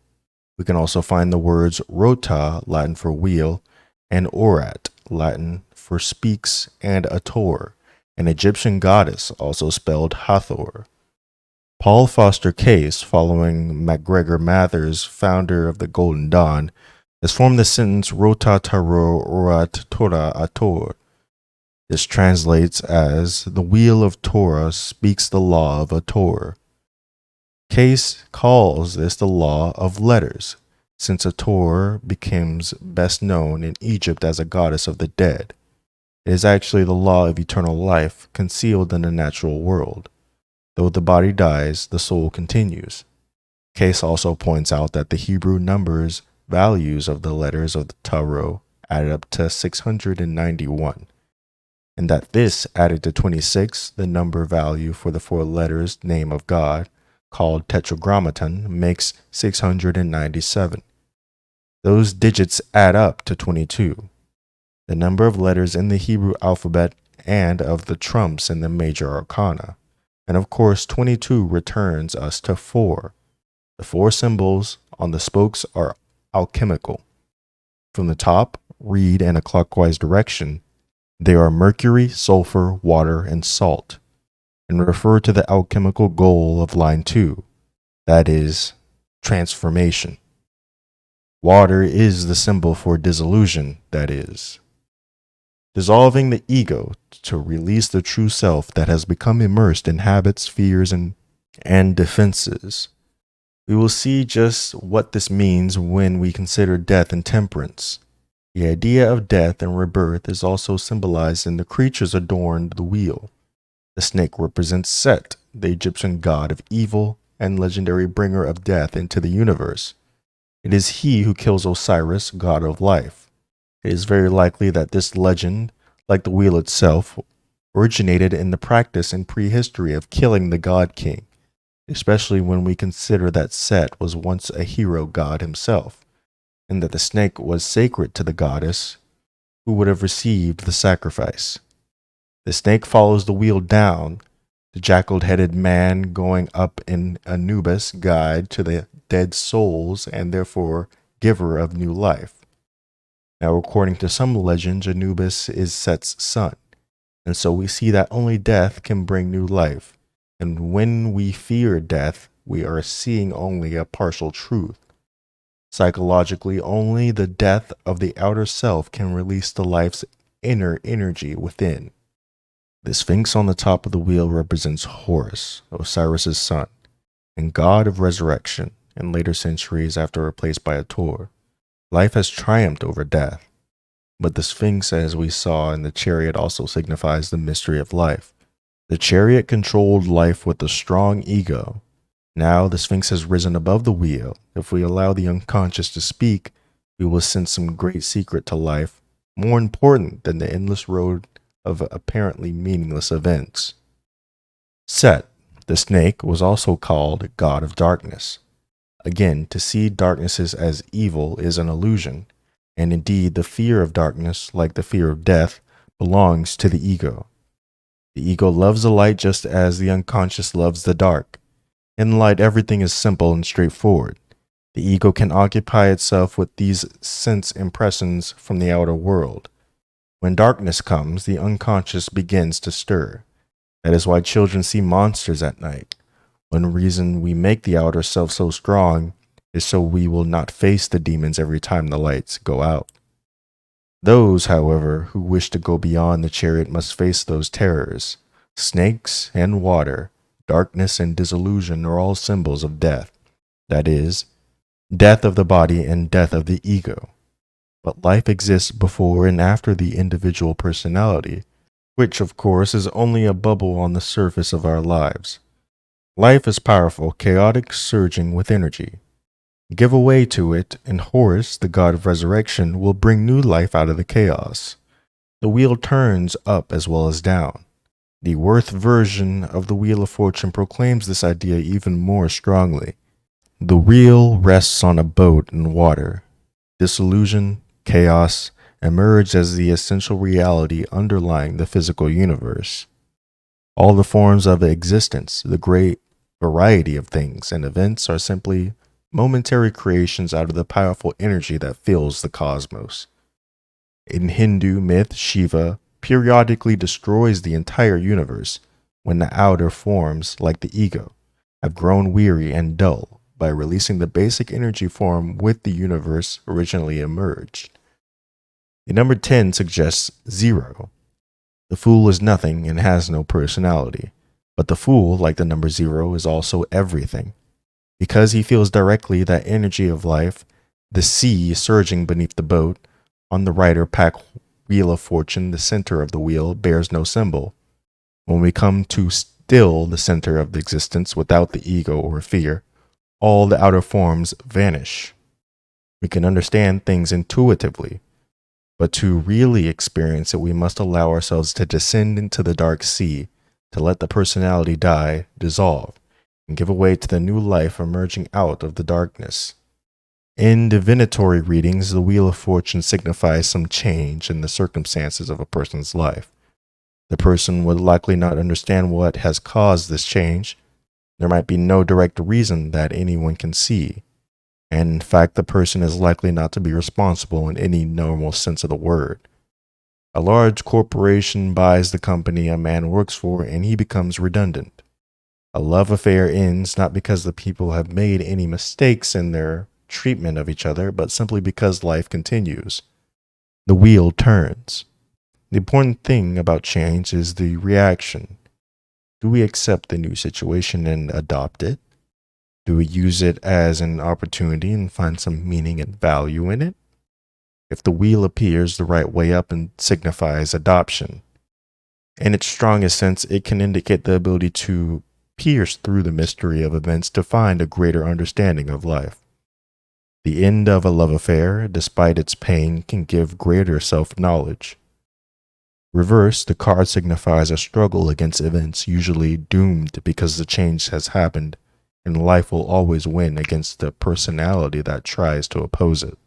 We can also find the words rota, Latin for wheel, and orat, Latin for speaks, and Ator, an Egyptian goddess, also spelled Hathor. Paul Foster Case, following MacGregor Mathers, founder of the Golden Dawn, has formed the sentence Rota Taro Orat Torah Ator. This translates as, the wheel of Torah speaks the law of Ator. Case calls this the law of letters, since Ator becomes best known in Egypt as a goddess of the dead. It is actually the law of eternal life concealed in the natural world. Though the body dies, the soul continues. Case also points out that the Hebrew numbers values of the letters of the tarot added up to 691, and that this added to 26, the number value for the four letters name of God, called tetragrammaton, makes 697. Those digits add up to 22. The number of letters in the Hebrew alphabet and of the trumps in the major arcana. And of course, 22 returns us to 4. The 4 symbols on the spokes are alchemical. From the top, read in a clockwise direction. They are mercury, sulfur, water, and salt, and refer to the alchemical goal of line 2, that is, transformation. Water is the symbol for dissolution, that is, dissolving the ego to release the true self that has become immersed in habits, fears, and defenses. We will see just what this means when we consider death and temperance. The idea of death and rebirth is also symbolized in the creatures adorned the wheel. The snake represents Set, the Egyptian god of evil and legendary bringer of death into the universe. It is he who kills Osiris, god of life. It is very likely that this legend, like the wheel itself, originated in the practice in prehistory of killing the god king, especially when we consider that Set was once a hero god himself, and that the snake was sacred to the goddess who would have received the sacrifice. The snake follows the wheel down, the jackal-headed man going up in Anubis' guide to the dead souls and therefore giver of new life. Now, according to some legends, Anubis is Set's son, and so we see that only death can bring new life, and when we fear death, we are seeing only a partial truth. Psychologically, only the death of the outer self can release the life's inner energy within. The Sphinx on the top of the wheel represents Horus, Osiris' son, and god of resurrection. In later centuries, after replaced by Ator, life has triumphed over death. But the Sphinx, as we saw in the chariot, also signifies the mystery of life. The chariot controlled life with a strong ego. Now the Sphinx has risen above the wheel. If we allow the unconscious to speak, we will sense some great secret to life, more important than the endless road of apparently meaningless events. Set, the snake, was also called God of Darkness. Again, to see darknesses as evil is an illusion, and indeed the fear of darkness, like the fear of death, belongs to the ego. The ego loves the light just as the unconscious loves the dark. In light, everything is simple and straightforward. The ego can occupy itself with these sense impressions from the outer world. When darkness comes, the unconscious begins to stir. That is why children see monsters at night. One reason we make the outer self so strong is so we will not face the demons every time the lights go out. Those, however, who wish to go beyond the chariot must face those terrors. Snakes and water, darkness and disillusion are all symbols of death. That is, death of the body and death of the ego. But life exists before and after the individual personality, which of course is only a bubble on the surface of our lives. Life is powerful, chaotic, surging with energy. Give away to it, and Horus, the god of resurrection, will bring new life out of the chaos. The wheel turns up as well as down. The Worth version of the Wheel of Fortune proclaims this idea even more strongly. The wheel rests on a boat in water. Disillusion, chaos, emerge as the essential reality underlying the physical universe. All the forms of existence, the great variety of things and events, are simply momentary creations out of the powerful energy that fills the cosmos. In Hindu myth, Shiva periodically destroys the entire universe when the outer forms, like the ego, have grown weary and dull by releasing the basic energy form with the universe originally emerged. The number 10 suggests 0. The fool is nothing and has no personality, but the fool, like the number 0, is also everything. Because he feels directly that energy of life, the sea surging beneath the boat, on the rider pack wheel of fortune, the center of the wheel bears no symbol. When we come to still the center of the existence without the ego or fear, all the outer forms vanish. We can understand things intuitively, but to really experience it, we must allow ourselves to descend into the dark sea, to let the personality die, dissolve, and give way to the new life emerging out of the darkness. In divinatory readings, the Wheel of Fortune signifies some change in the circumstances of a person's life. The person would likely not understand what has caused this change. There might be no direct reason that anyone can see, and in fact, the person is likely not to be responsible in any normal sense of the word. A large corporation buys the company a man works for, and he becomes redundant. A love affair ends not because the people have made any mistakes in their treatment of each other, but simply because life continues. The wheel turns. The important thing about change is the reaction. Do we accept the new situation and adopt it? Do we use it as an opportunity and find some meaning and value in it? If the wheel appears the right way up and signifies adoption. In its strongest sense, it can indicate the ability to pierce through the mystery of events to find a greater understanding of life. The end of a love affair, despite its pain, can give greater self-knowledge. Reverse, the card signifies a struggle against events usually doomed because the change has happened, and life will always win against the personality that tries to oppose it.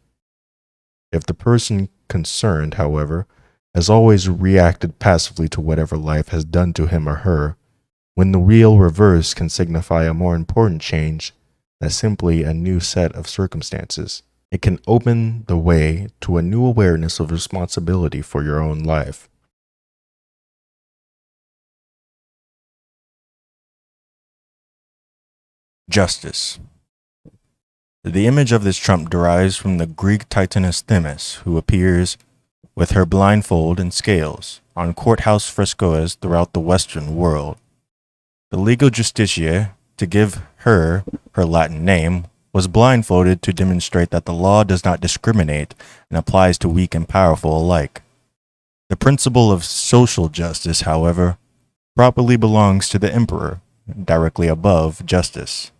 If the person concerned, however, has always reacted passively to whatever life has done to him or her, when the wheel reverse can signify a more important change than simply a new set of circumstances. It can open the way to a new awareness of responsibility for your own life. Justice. The image of this trump derives from the Greek titaness Themis, who appears with her blindfold and scales on courthouse frescoes throughout the Western world. The legal justitiae, to give her her Latin name, was blindfolded to demonstrate that the law does not discriminate and applies to weak and powerful alike. The principle of social justice, however, properly belongs to the emperor, directly above justice.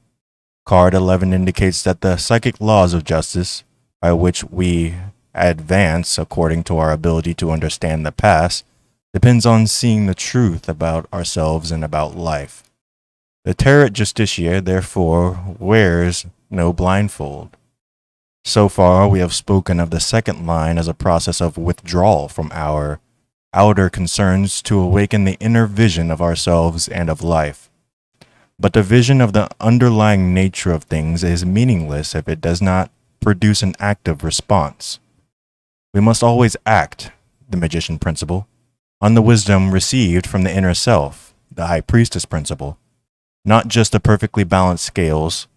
Card 11 indicates that the psychic laws of justice, by which we advance according to our ability to understand the past, depends on seeing the truth about ourselves and about life. The Terra Justitia, therefore, wears no blindfold. So far, we have spoken of the second line as a process of withdrawal from our outer concerns to awaken the inner vision of ourselves and of life. But the vision of the underlying nature of things is meaningless if it does not produce an active response. We must always act, the magician principle, on the wisdom received from the inner self, the high priestess principle, not just the perfectly balanced scales,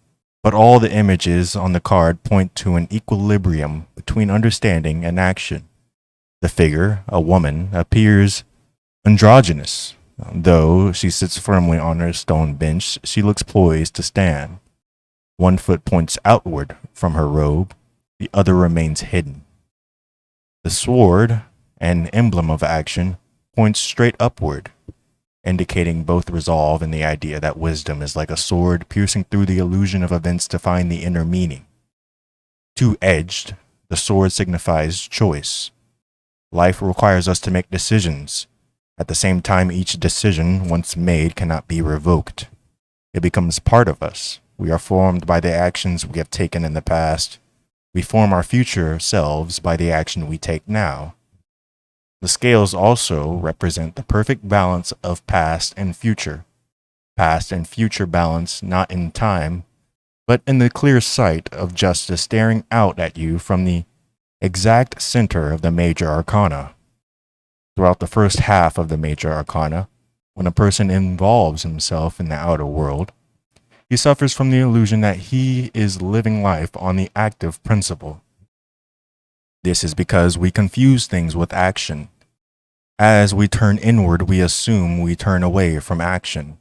but all the images on the card point to an equilibrium between understanding and action. The figure, a woman, appears androgynous. Though she sits firmly on her stone bench, she looks poised to stand. One foot points outward from her robe, the other remains hidden. The sword, an emblem of action, points straight upward, indicating both resolve and the idea that wisdom is like a sword piercing through the illusion of events to find the inner meaning. Two-edged, the sword signifies choice. Life requires us to make decisions. At the same time, each decision, once made, cannot be revoked. It becomes part of us. We are formed by the actions we have taken in the past. We form our future selves by the action we take now. The scales also represent the perfect balance of past and future. Past and future balance not in time, but in the clear sight of justice staring out at you from the exact center of the major arcana. Throughout the first half of the major arcana, when a person involves himself in the outer world, he suffers from the illusion that he is living life on the active principle. This is because we confuse things with action. As we turn inward, we assume we turn away from action,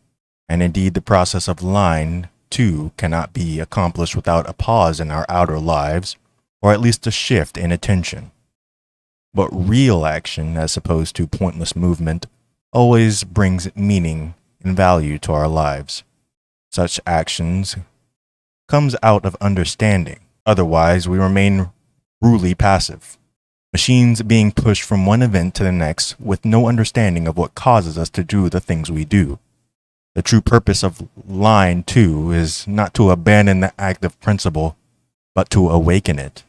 and indeed the process of line, too, cannot be accomplished without a pause in our outer lives, or at least a shift in attention. But real action, as opposed to pointless movement, always brings meaning and value to our lives. Such actions comes out of understanding. Otherwise, we remain rudely passive. Machines being pushed from one event to the next with no understanding of what causes us to do the things we do. The true purpose of line 2 is not to abandon the active principle, but to awaken it.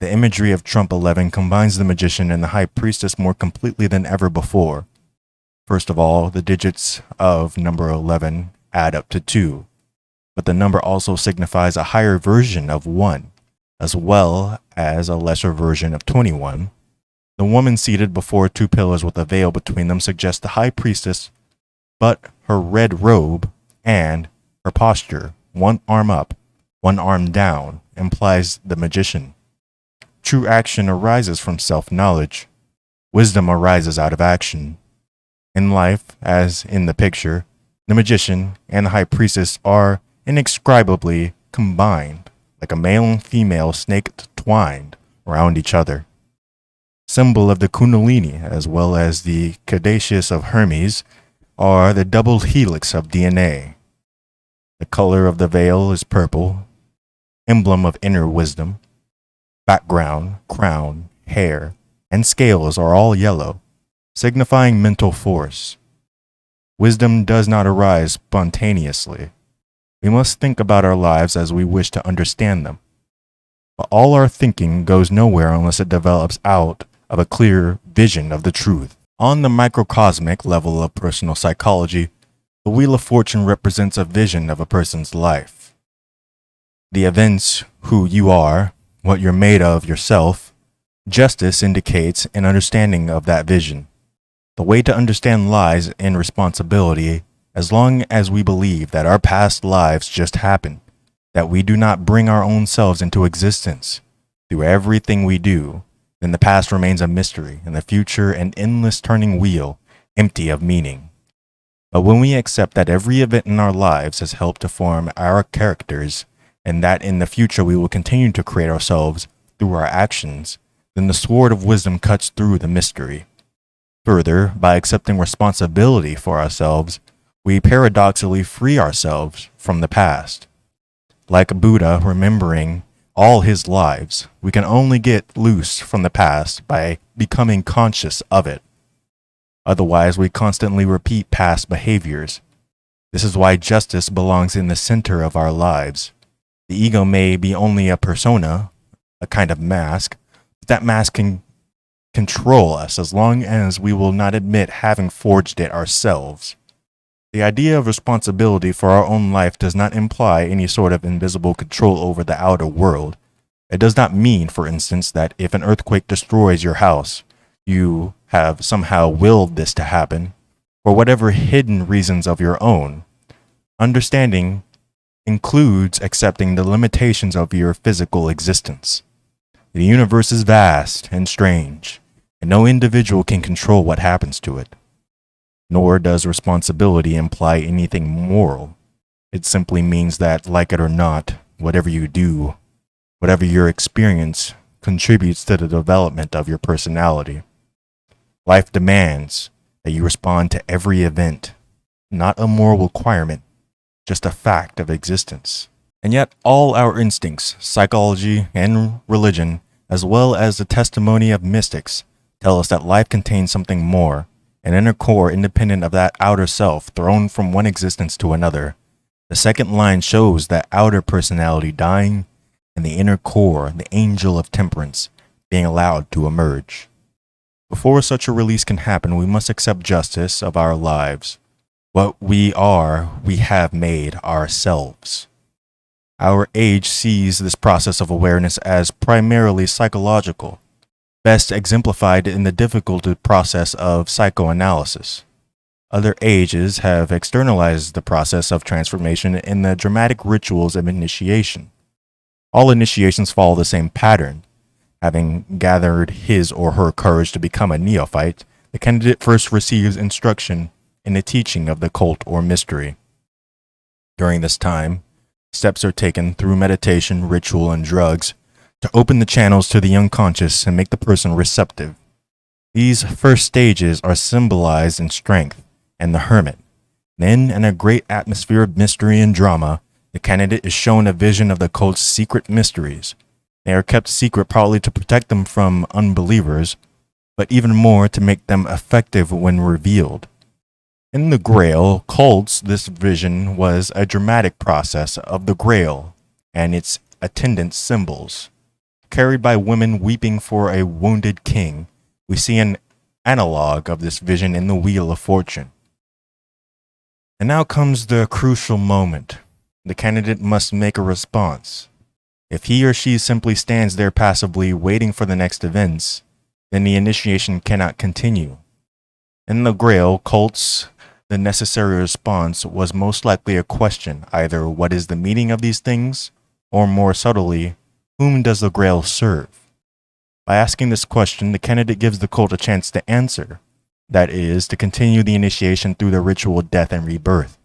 The imagery of Trump 11 combines the magician and the high priestess more completely than ever before. First of all, the digits of number 11 add up to 2, but the number also signifies a higher version of 1, as well as a lesser version of 21. The woman seated before two pillars with a veil between them suggests the high priestess, but her red robe and her posture, one arm up, one arm down, implies the magician. True action arises from self-knowledge. Wisdom arises out of action. In life, as in the picture, the magician and the high priestess are inextricably combined, like a male and female snake twined around each other. Symbol of the Kundalini, as well as the caduceus of Hermes, are the double helix of DNA. The color of the veil is purple, emblem of inner wisdom. Background, crown, hair, and scales are all yellow, signifying mental force. Wisdom does not arise spontaneously. We must think about our lives as we wish to understand them. But all our thinking goes nowhere unless it develops out of a clear vision of the truth. On the microcosmic level of personal psychology, the Wheel of Fortune represents a vision of a person's life. The events, who you are, what you're made of yourself, justice indicates an understanding of that vision. The way to understand lies in responsibility, as long as we believe that our past lives just happened, that we do not bring our own selves into existence through everything we do, then the past remains a mystery and the future an endless turning wheel, empty of meaning. But when we accept that every event in our lives has helped to form our characters and that in the future we will continue to create ourselves through our actions, then the sword of wisdom cuts through the mystery. Further, by accepting responsibility for ourselves, we paradoxically free ourselves from the past. Like Buddha remembering all his lives, we can only get loose from the past by becoming conscious of it. Otherwise, we constantly repeat past behaviors. This is why justice belongs in the center of our lives. The ego may be only a persona, a kind of mask, but that mask can control us as long as we will not admit having forged it ourselves. The idea of responsibility for our own life does not imply any sort of invisible control over the outer world. It does not mean, for instance, that if an earthquake destroys your house, you have somehow willed this to happen, for whatever hidden reasons of your own. Understanding includes accepting the limitations of your physical existence. The universe is vast and strange, and no individual can control what happens to it. Nor does responsibility imply anything moral. It simply means that, like it or not, whatever you do, whatever your experience, contributes to the development of your personality. Life demands that you respond to every event, not a moral requirement, just a fact of existence. And yet all our instincts, psychology, and religion, as well as the testimony of mystics, tell us that life contains something more, an inner core independent of that outer self thrown from one existence to another. The second line shows that outer personality dying and the inner core, the angel of temperance, being allowed to emerge. Before such a release can happen, we must accept justice of our lives. What we are, we have made ourselves. Our age sees this process of awareness as primarily psychological, best exemplified in the difficult process of psychoanalysis. Other ages have externalized the process of transformation in the dramatic rituals of initiation. All initiations follow the same pattern. Having gathered his or her courage to become a neophyte, the candidate first receives instruction in the teaching of the cult or mystery. During this time, steps are taken through meditation, ritual, and drugs to open the channels to the unconscious and make the person receptive. These first stages are symbolized in strength and the hermit. Then, in a great atmosphere of mystery and drama, the candidate is shown a vision of the cult's secret mysteries. They are kept secret partly to protect them from unbelievers, but even more to make them effective when revealed. In the Grail cults, this vision was a dramatic process of the Grail and its attendant symbols. Carried by women weeping for a wounded king, we see an analog of this vision in the Wheel of Fortune. And now comes the crucial moment. The candidate must make a response. If he or she simply stands there passively waiting for the next events, then the initiation cannot continue. In the Grail cults, the necessary response was most likely a question, either what is the meaning of these things, or more subtly, whom does the Grail serve? By asking this question, the candidate gives the cult a chance to answer, that is, to continue the initiation through the ritual death and rebirth.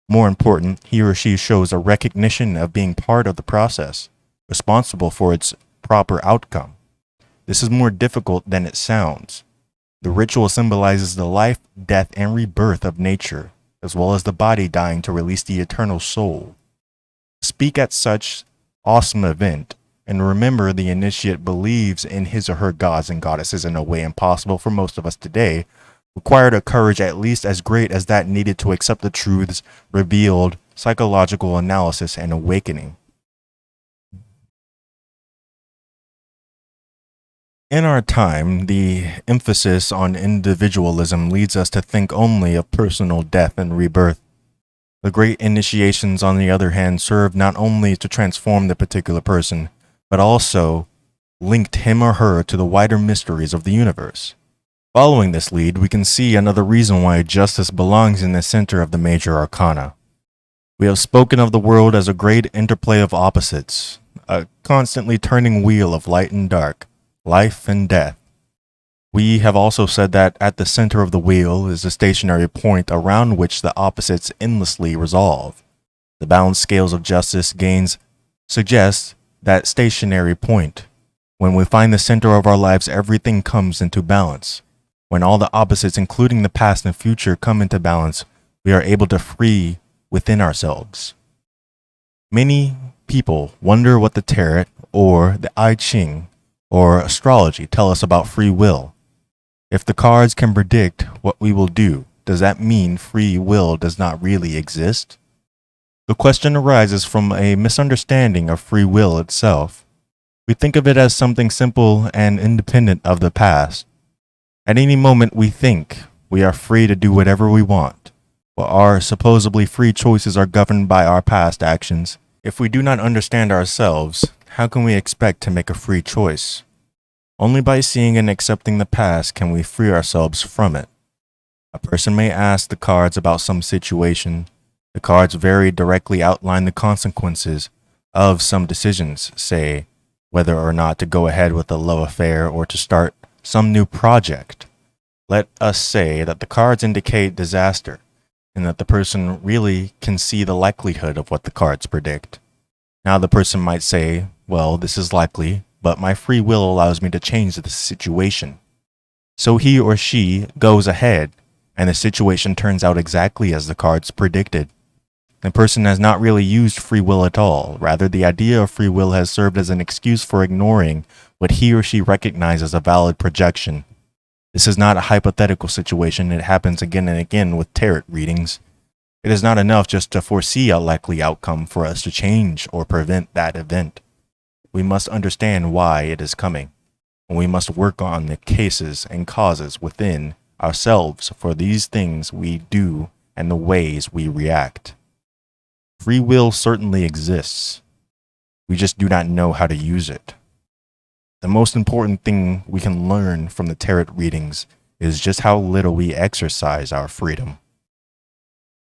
More important, he or she shows a recognition of being part of the process, responsible for its proper outcome. This is more difficult than it sounds. The ritual symbolizes the life, death, and rebirth of nature, as well as the body dying to release the eternal soul. Speak at such awesome event, and remember the initiate believes in his or her gods and goddesses in a way impossible for most of us today, required a courage at least as great as that needed to accept the truths revealed, psychological analysis, and awakening. In our time, the emphasis on individualism leads us to think only of personal death and rebirth. The great initiations, on the other hand, serve not only to transform the particular person, but also linked him or her to the wider mysteries of the universe. Following this lead, we can see another reason why justice belongs in the center of the major arcana. We have spoken of the world as a great interplay of opposites, a constantly turning wheel of light and dark, life and death. We have also said that at the center of the wheel is a stationary point around which the opposites endlessly resolve. The balanced scales of justice gains suggests that stationary point. When we find the center of our lives, everything comes into balance. When all the opposites, including the past and future, come into balance, we are able to free within ourselves. Many people wonder what the tarot or the I Ching or astrology tell us about free will. If the cards can predict what we will do, does that mean free will does not really exist? The question arises from a misunderstanding of free will itself. We think of it as something simple and independent of the past. At any moment we think we are free to do whatever we want, while our supposedly free choices are governed by our past actions. If we do not understand ourselves, how can we expect to make a free choice? Only by seeing and accepting the past can we free ourselves from it. A person may ask the cards about some situation. The cards very directly outline the consequences of some decisions, say, whether or not to go ahead with a love affair or to start some new project. Let us say that the cards indicate disaster, and that the person really can see the likelihood of what the cards predict. Now the person might say, well, this is likely, but my free will allows me to change the situation. So he or she goes ahead, and the situation turns out exactly as the cards predicted. The person has not really used free will at all. Rather, the idea of free will has served as an excuse for ignoring what he or she recognizes as a valid projection. This is not a hypothetical situation. It happens again and again with tarot readings. It is not enough just to foresee a likely outcome for us to change or prevent that event. We must understand why it is coming, and we must work on the cases and causes within ourselves for these things we do and the ways we react. Free will certainly exists. We just do not know how to use it. The most important thing we can learn from the tarot readings is just how little we exercise our freedom.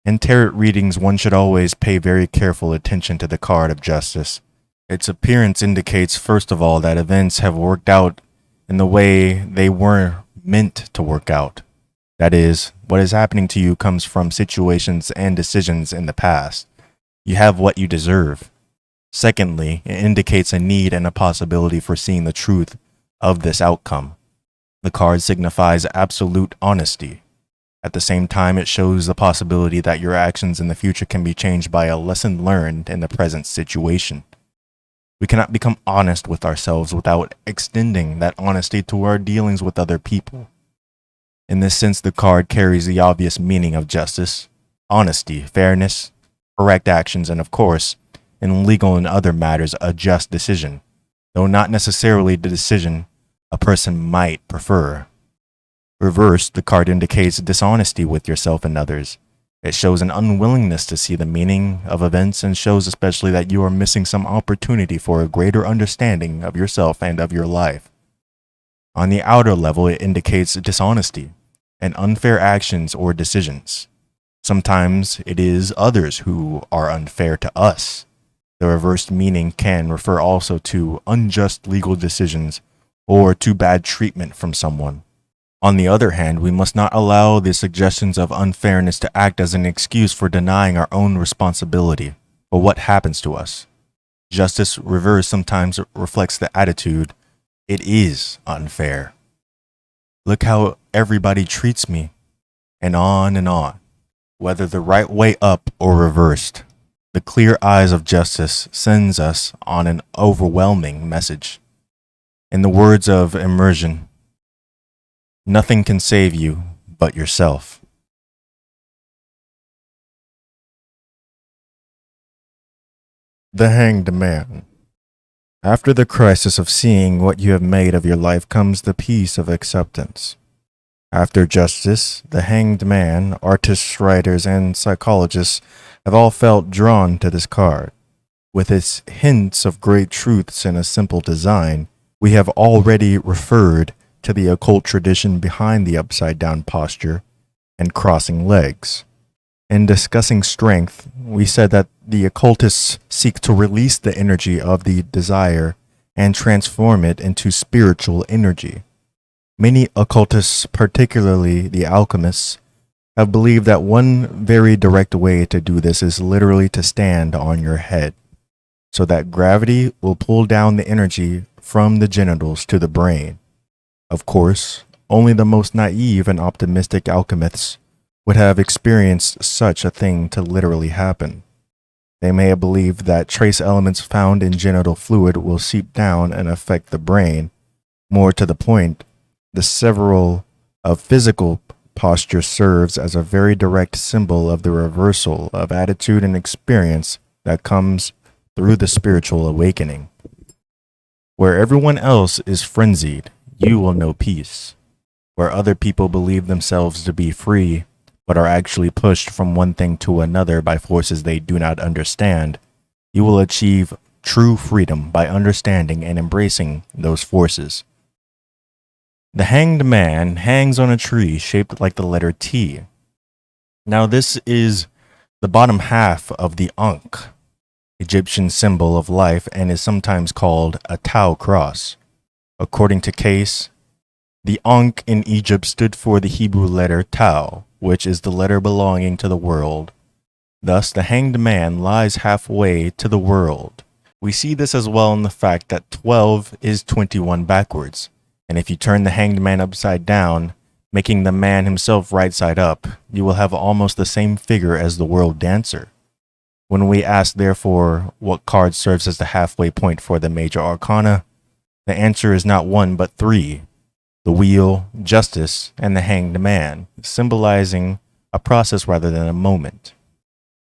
In tarot readings, one should always pay very careful attention to the card of justice. Its appearance indicates, first of all, that events have worked out in the way they were meant to work out. That is, what is happening to you comes from situations and decisions in the past. You have what you deserve. Secondly, it indicates a need and a possibility for seeing the truth of this outcome. The card signifies absolute honesty. At the same time, it shows the possibility that your actions in the future can be changed by a lesson learned in the present situation. We cannot become honest with ourselves without extending that honesty to our dealings with other people. In this sense, the card carries the obvious meaning of justice, honesty, fairness, correct actions, and of course, in legal and other matters, a just decision, though not necessarily the decision a person might prefer. Reversed, the card indicates dishonesty with yourself and others. It shows an unwillingness to see the meaning of events and shows especially that you are missing some opportunity for a greater understanding of yourself and of your life. On the outer level, it indicates dishonesty and unfair actions or decisions. Sometimes it is others who are unfair to us. The reversed meaning can refer also to unjust legal decisions or to bad treatment from someone. On the other hand, we must not allow the suggestions of unfairness to act as an excuse for denying our own responsibility for what happens to us. Justice reversed sometimes reflects the attitude, it is unfair. Look how everybody treats me, and on and on. Whether the right way up or reversed, the clear eyes of justice sends us on an overwhelming message. In the words of Immersion, nothing can save you but yourself. The Hanged Man. After the crisis of seeing what you have made of your life comes the peace of acceptance. After justice, the Hanged Man, artists, writers, and psychologists have all felt drawn to this card. With its hints of great truths in a simple design, we have already referred to the occult tradition behind the upside-down posture and crossing legs. In discussing strength, we said that the occultists seek to release the energy of the desire and transform it into spiritual energy. Many occultists, particularly the alchemists, have believed that one very direct way to do this is literally to stand on your head. so that gravity will pull down the energy from the genitals to the brain. Of course, only the most naive and optimistic alchemists would have experienced such a thing to literally happen. They may have believed that trace elements found in genital fluid will seep down and affect the brain. More to the point, the several of physical posture serves as a very direct symbol of the reversal of attitude and experience that comes through the spiritual awakening. Where everyone else is frenzied, you will know peace. Where other people believe themselves to be free, but are actually pushed from one thing to another by forces they do not understand, you will achieve true freedom by understanding and embracing those forces. The hanged man hangs on a tree shaped like the letter T. Now, this is the bottom half of the Ankh, Egyptian symbol of life, and is sometimes called a Tau cross. According to Case, the Ankh in Egypt stood for the Hebrew letter Tau, which is the letter belonging to the world. Thus, the hanged man lies halfway to the world. We see this as well in the fact that 12 is 21 backwards, and if you turn the hanged man upside down, making the man himself right side up, you will have almost the same figure as the world dancer. When we ask, therefore, what card serves as the halfway point for the major arcana, the answer is not one but three: the wheel, justice, and the hanged man, symbolizing a process rather than a moment.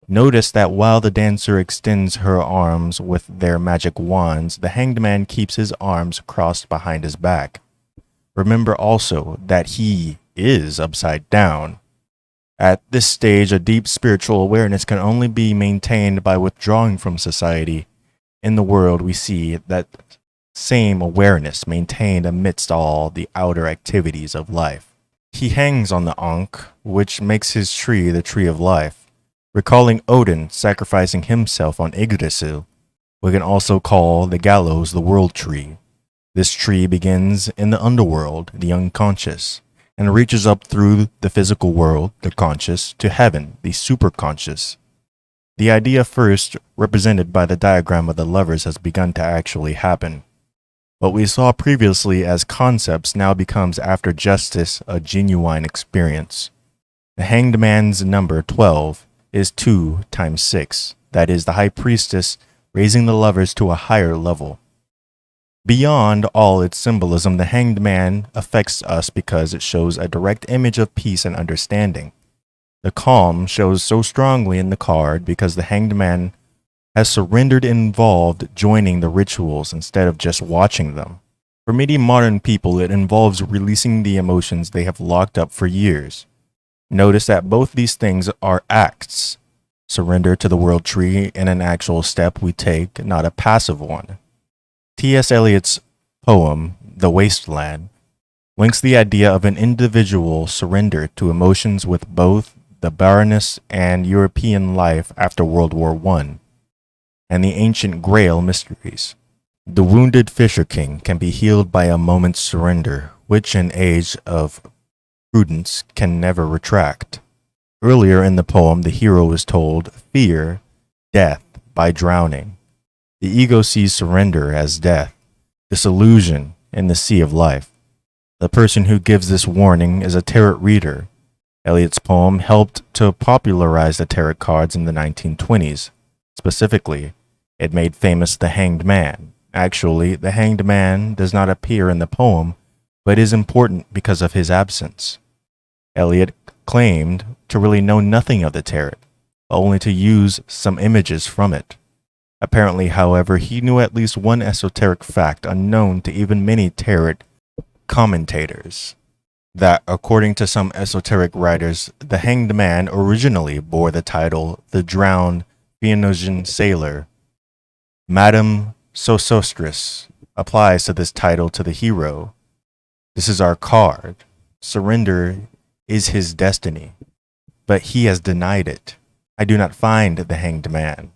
Notice that while the dancer extends her arms with their magic wands, the hanged man keeps his arms crossed behind his back. Remember also that he is upside down. At this stage, a deep spiritual awareness can only be maintained by withdrawing from society. In the world, we see that same awareness maintained amidst all the outer activities of life. He hangs on the Ankh, which makes his tree the tree of life. Recalling Odin sacrificing himself on Yggdrasil, we can also call the gallows the world tree. This tree begins in the underworld, the unconscious, and reaches up through the physical world, the conscious, to heaven, the superconscious. The idea first represented by the diagram of the lovers has begun to actually happen. What we saw previously as concepts now becomes, after justice, a genuine experience. The hanged man's number 12 is 2 times 6. That is the high priestess raising the lovers to a higher level. Beyond all its symbolism, the hanged man affects us because it shows a direct image of peace and understanding. The calm shows so strongly in the card because the hanged man has surrendered and involved joining the rituals instead of just watching them. For many modern people, it involves releasing the emotions they have locked up for years. Notice that both these things are acts. Surrender to the world tree in an actual step we take, not a passive one. T.S. Eliot's poem, The Wasteland, links the idea of an individual surrender to emotions with both the barrenness and European life after World War I, and the ancient Grail mysteries. The wounded Fisher King can be healed by a moment's surrender, which an age of prudence can never retract. Earlier in the poem, the hero is told, fear death by drowning. The ego sees surrender as death, disillusion in the sea of life. The person who gives this warning is a tarot reader. Eliot's poem helped to popularize the tarot cards in the 1920s. Specifically, it made famous the hanged man. Actually, the hanged man does not appear in the poem, but is important because of his absence. Eliot claimed to really know nothing of the tarot, only to use some images from it. Apparently, however, he knew at least one esoteric fact unknown to even many tarot commentators, that according to some esoteric writers, the hanged man originally bore the title the drowned Phoenician sailor. Madame Sosostris applies to this title to the hero. This is our card. Surrender is his destiny, but he has denied it. I do not find the hanged man.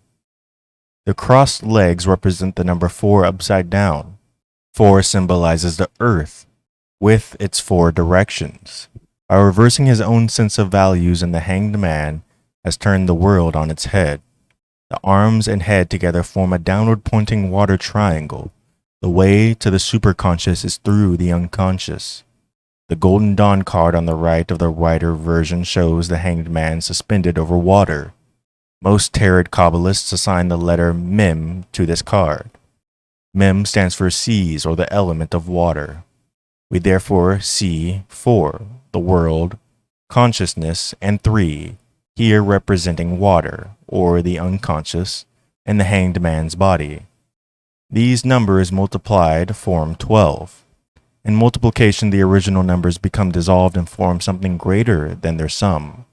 The crossed legs represent the number 4 upside down. 4 symbolizes the earth with its 4 directions. By reversing his own sense of values, and the hanged man has turned the world on its head. The arms and head together form a downward pointing water triangle. The way to the superconscious is through the unconscious. The Golden Dawn card on the right of the writer version shows the hanged man suspended over water. Most tarot Kabbalists assign the letter Mem to this card. Mem stands for seas, or the element of water. We therefore see 4, the world, consciousness, and 3, here representing water, or the unconscious, and the hanged man's body. These numbers multiplied form 12. In multiplication, the original numbers become dissolved and form something greater than their sum.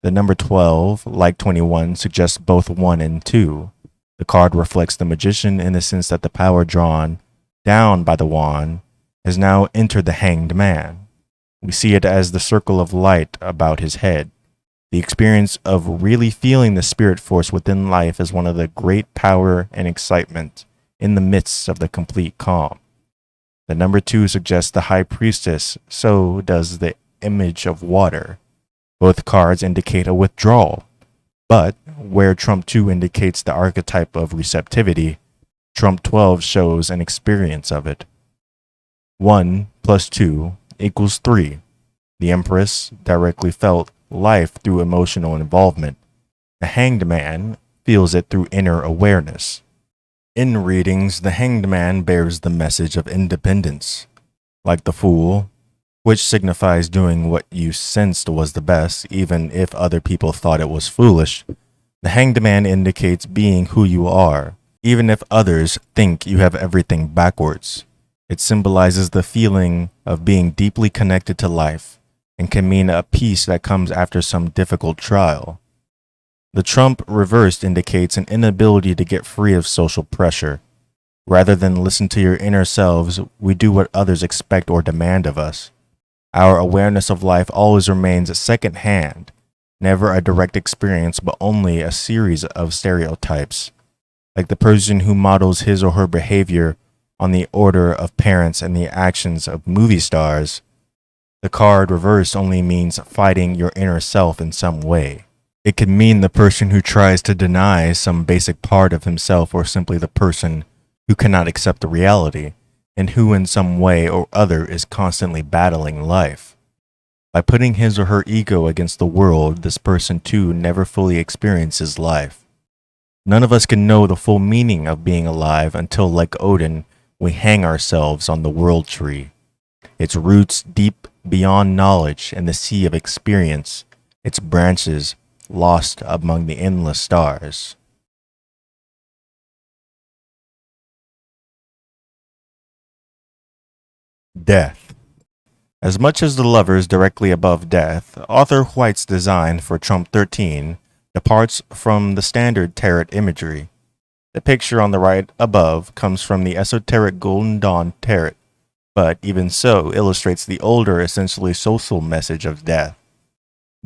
The number 12, like 21, suggests both 1 and 2. The card reflects the magician in the sense that the power drawn down by the wand has now entered the hanged man. We see it as the circle of light about his head. The experience of really feeling the spirit force within life is one of the great power and excitement in the midst of the complete calm. The number 2 suggests the high priestess, so does the image of water. Both cards indicate a withdrawal, but where Trump 2 indicates the archetype of receptivity, Trump 12 shows an experience of it. 1 plus 2 equals 3. The Empress directly felt life through emotional involvement. The hanged man feels it through inner awareness. In readings, the hanged man bears the message of independence. Like the Fool, which signifies doing what you sensed was the best, even if other people thought it was foolish, the hanged man indicates being who you are, even if others think you have everything backwards. It symbolizes the feeling of being deeply connected to life and can mean a peace that comes after some difficult trial. The Trump reversed indicates an inability to get free of social pressure. Rather than listen to your inner selves, we do what others expect or demand of us. Our awareness of life always remains second-hand, never a direct experience but only a series of stereotypes. Like the person who models his or her behavior on the order of parents and the actions of movie stars, the card reversed only means fighting your inner self in some way. It can mean the person who tries to deny some basic part of himself, or simply the person who cannot accept the reality and who in some way or other is constantly battling life. By putting his or her ego against the world, this person too never fully experiences life. None of us can know the full meaning of being alive until, like Odin, we hang ourselves on the world tree. Its roots deep beyond knowledge and the sea of experience, its branches lost among the endless stars. Death. As much as the lovers directly above death, author White's design for Trump 13 departs from the standard tarot imagery. The picture on the right above comes from the esoteric Golden Dawn tarot, but even so illustrates the older, essentially social message of death.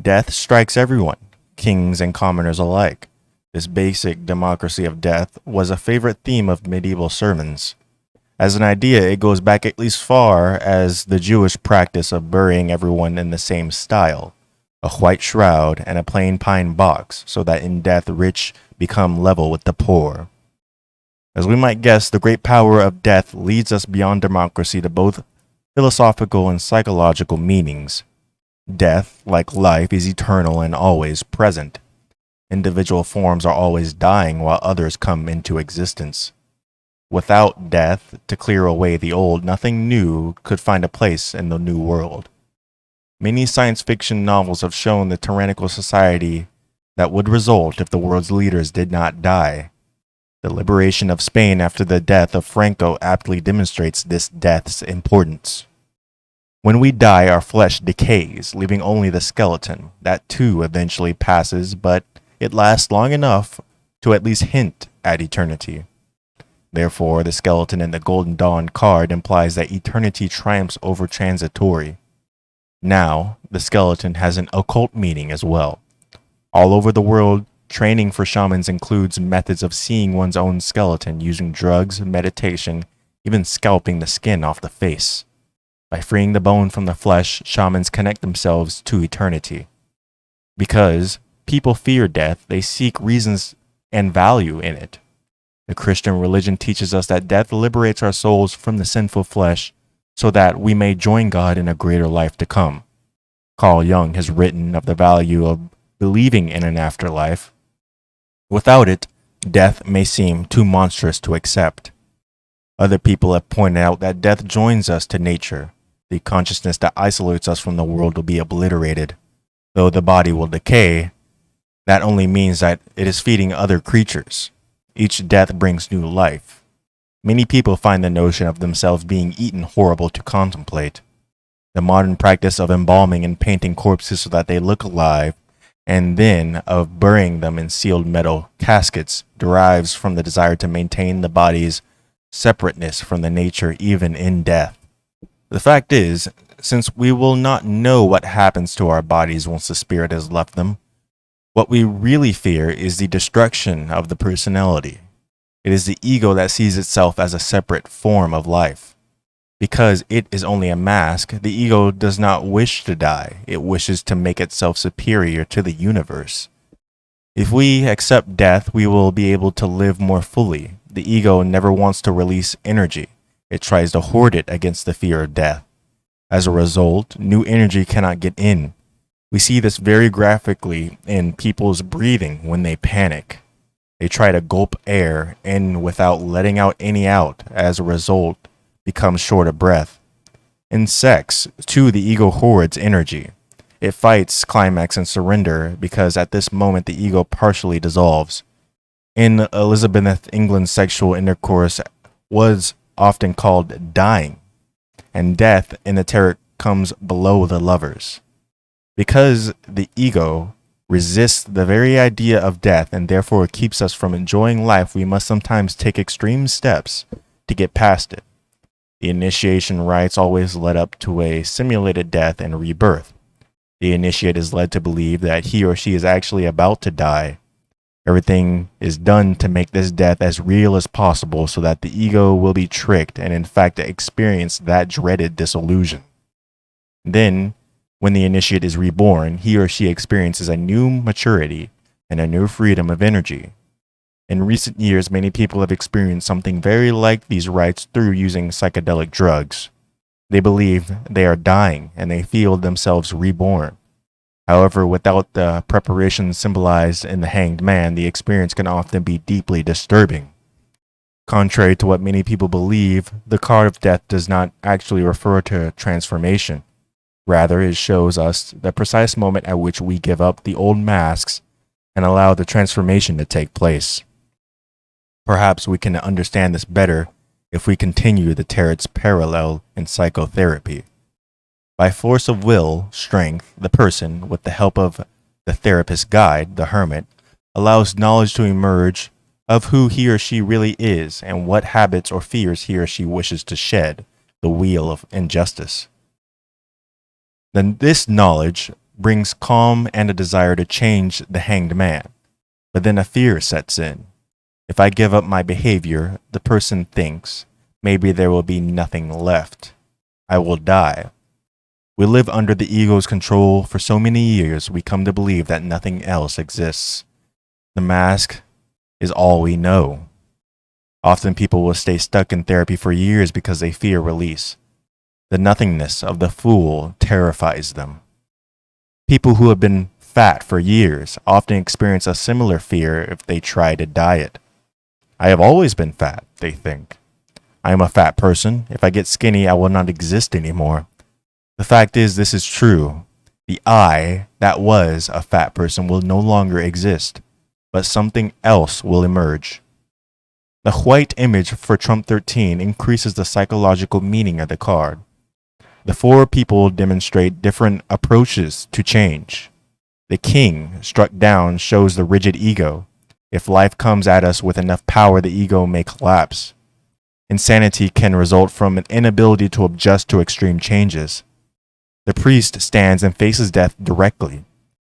Death strikes everyone, kings and commoners alike. This basic democracy of death was a favorite theme of medieval sermons. As an idea, it goes back at least far as the Jewish practice of burying everyone in the same style, a white shroud and a plain pine box, so that in death rich become level with the poor. As we might guess, the great power of death leads us beyond democracy to both philosophical and psychological meanings. Death, like life, is eternal and always present. Individual forms are always dying while others come into existence. Without death to clear away the old, nothing new could find a place in the new world. Many science fiction novels have shown the tyrannical society that would result if the world's leaders did not die. The liberation of Spain after the death of Franco aptly demonstrates this death's importance. When we die, our flesh decays, leaving only the skeleton. That too eventually passes, but it lasts long enough to at least hint at eternity. Therefore, the skeleton in the Golden Dawn card implies that eternity triumphs over transitory. Now, the skeleton has an occult meaning as well. All over the world, training for shamans includes methods of seeing one's own skeleton using drugs, meditation, even scalping the skin off the face. By freeing the bone from the flesh, shamans connect themselves to eternity. Because people fear death, they seek reasons and value in it. The Christian religion teaches us that death liberates our souls from the sinful flesh so that we may join God in a greater life to come. Carl Jung has written of the value of believing in an afterlife. Without it, death may seem too monstrous to accept. Other people have pointed out that death joins us to nature. The consciousness that isolates us from the world will be obliterated. Though the body will decay, that only means that it is feeding other creatures. Each death brings new life. Many people find the notion of themselves being eaten horrible to contemplate. The modern practice of embalming and painting corpses so that they look alive, and then of burying them in sealed metal caskets, derives from the desire to maintain the body's separateness from the nature even in death. The fact is, since we will not know what happens to our bodies once the spirit has left them, what we really fear is the destruction of the personality. It is the ego that sees itself as a separate form of life. Because it is only a mask, the ego does not wish to die. It wishes to make itself superior to the universe. If we accept death, we will be able to live more fully. The ego never wants to release energy. It tries to hoard it against the fear of death. As a result, new energy cannot get in. We see this very graphically in people's breathing when they panic. They try to gulp air in without letting out any out. As a result, become short of breath. In sex, too, the ego hoards energy. It fights climax and surrender because at this moment the ego partially dissolves. In Elizabethan England, sexual intercourse was often called dying, and death in the tarot comes below the lovers. Because the ego resists the very idea of death and therefore keeps us from enjoying life, we must sometimes take extreme steps to get past it. The initiation rites always led up to a simulated death and rebirth. The initiate is led to believe that he or she is actually about to die. Everything is done to make this death as real as possible so that the ego will be tricked and in fact experience that dreaded disillusion. Then, when the initiate is reborn, he or she experiences a new maturity and a new freedom of energy. In recent years, many people have experienced something very like these rites through using psychedelic drugs. They believe they are dying and they feel themselves reborn. However, without the preparation symbolized in the hanged man, the experience can often be deeply disturbing. Contrary to what many people believe, the card of death does not actually refer to transformation. Rather, it shows us the precise moment at which we give up the old masks and allow the transformation to take place. Perhaps we can understand this better if we continue the tarot's parallel in psychotherapy. By force of will, strength, the person, with the help of the therapist's guide, the hermit, allows knowledge to emerge of who he or she really is and what habits or fears he or she wishes to shed, the wheel of injustice. Then this knowledge brings calm and a desire to change the hanged man. But then a fear sets in. If I give up my behavior, the person thinks, maybe there will be nothing left. I will die. We live under the ego's control for so many years, we come to believe that nothing else exists. The mask is all we know. Often people will stay stuck in therapy for years because they fear release. The nothingness of the fool terrifies them. People who have been fat for years often experience a similar fear if they try to diet. I have always been fat, they think. I am a fat person. If I get skinny, I will not exist anymore. The fact is, this is true. The I that was a fat person will no longer exist, but something else will emerge. The white image for Trump 13 increases the psychological meaning of the card. The four people demonstrate different approaches to change. The king, struck down, shows the rigid ego. If life comes at us with enough power, the ego may collapse. Insanity can result from an inability to adjust to extreme changes. The priest stands and faces death directly.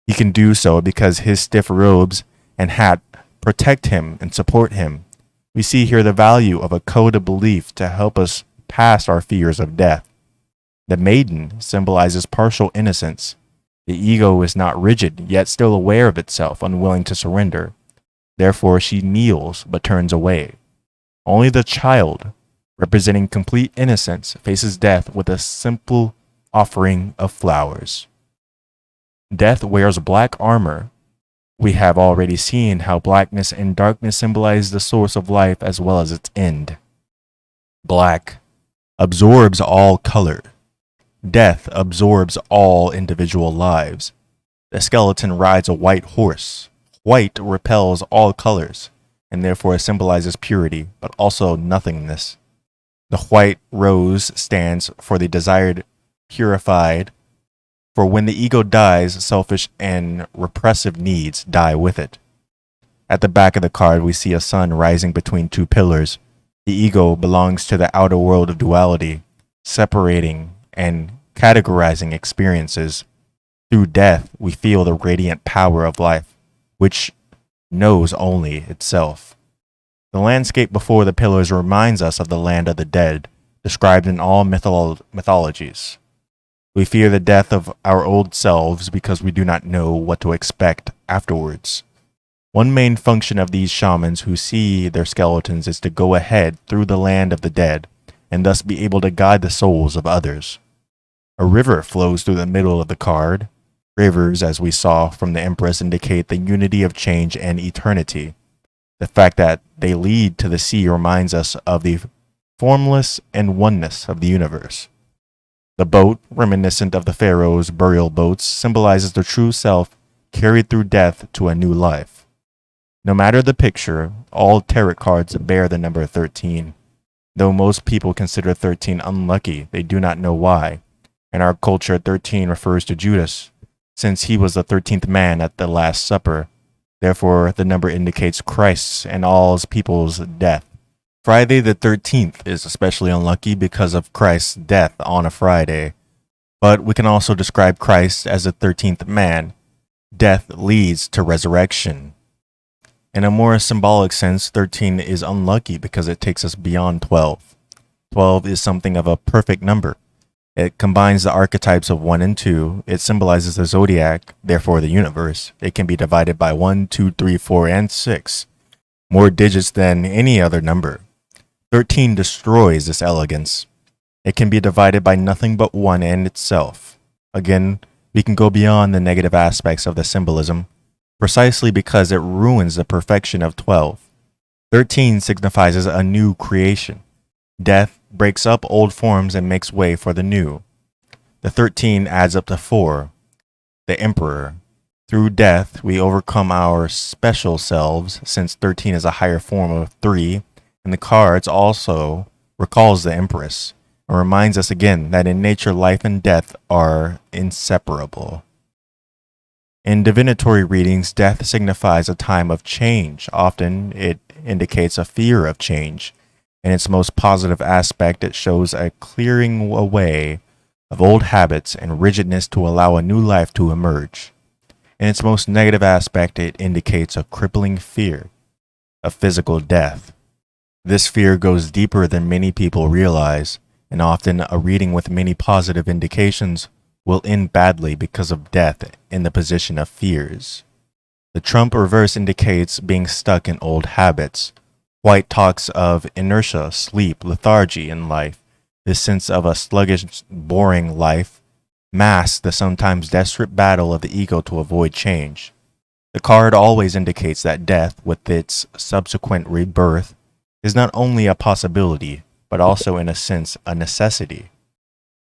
He can do so because his stiff robes and hat protect him and support him. We see here the value of a code of belief to help us past our fears of death. The maiden symbolizes partial innocence. The ego is not rigid, yet still aware of itself, unwilling to surrender. Therefore, she kneels but turns away. Only the child, representing complete innocence, faces death with a simple offering of flowers. Death wears black armor. We have already seen how blackness and darkness symbolize the source of life as well as its end. Black absorbs all color. Death absorbs all individual lives. The skeleton rides a white horse. White repels all colors, and therefore symbolizes purity, but also nothingness. The white rose stands for the desired purified, for when the ego dies, selfish and repressive needs die with it. At the back of the card, we see a sun rising between two pillars. The ego belongs to the outer world of duality, separating and categorizing experiences. Through death, we feel the radiant power of life, which knows only itself. The landscape before the pillars reminds us of the land of the dead, described in all mythologies. We fear the death of our old selves because we do not know what to expect afterwards. One main function of these shamans who see their skeletons is to go ahead through the land of the dead and thus be able to guide the souls of others. A river flows through the middle of the card. Rivers, as we saw from the Empress, indicate the unity of change and eternity. The fact that they lead to the sea reminds us of the formless and oneness of the universe. The boat, reminiscent of the pharaoh's burial boats, symbolizes the true self carried through death to a new life. No matter the picture, all tarot cards bear the number 13. Though most people consider 13 unlucky, they do not know why. In our culture, 13 refers to Judas, since he was the 13th man at the Last Supper. Therefore, the number indicates Christ's and all people's death. Friday the 13th is especially unlucky because of Christ's death on a Friday. But we can also describe Christ as the 13th man. Death leads to resurrection. In a more symbolic sense, 13 is unlucky because it takes us beyond 12. 12 is something of a perfect number. It combines the archetypes of 1 and 2. It symbolizes the zodiac, therefore the universe. It can be divided by 1, 2, 3, 4, and 6. More digits than any other number. 13 destroys this elegance. It can be divided by nothing but 1 and itself. Again, we can go beyond the negative aspects of the symbolism, precisely because it ruins the perfection of 12. 13 signifies a new creation. Death breaks up old forms and makes way for the new. The 13 adds up to 4. The Emperor. Through death, we overcome our special selves, since 13 is a higher form of 3, and the cards also recalls the Empress, and reminds us again that in nature, life and death are inseparable. In divinatory readings, death signifies a time of change. Often, it indicates a fear of change. In its most positive aspect, it shows a clearing away of old habits and rigidness to allow a new life to emerge. In its most negative aspect, it indicates a crippling fear of physical death. This fear goes deeper than many people realize, and often a reading with many positive indications will end badly because of death in the position of fears. The trump reverse indicates being stuck in old habits. White talks of inertia, sleep, lethargy in life. This sense of a sluggish, boring life masks the sometimes desperate battle of the ego to avoid change. The card always indicates that death, with its subsequent rebirth, is not only a possibility, but also in a sense a necessity.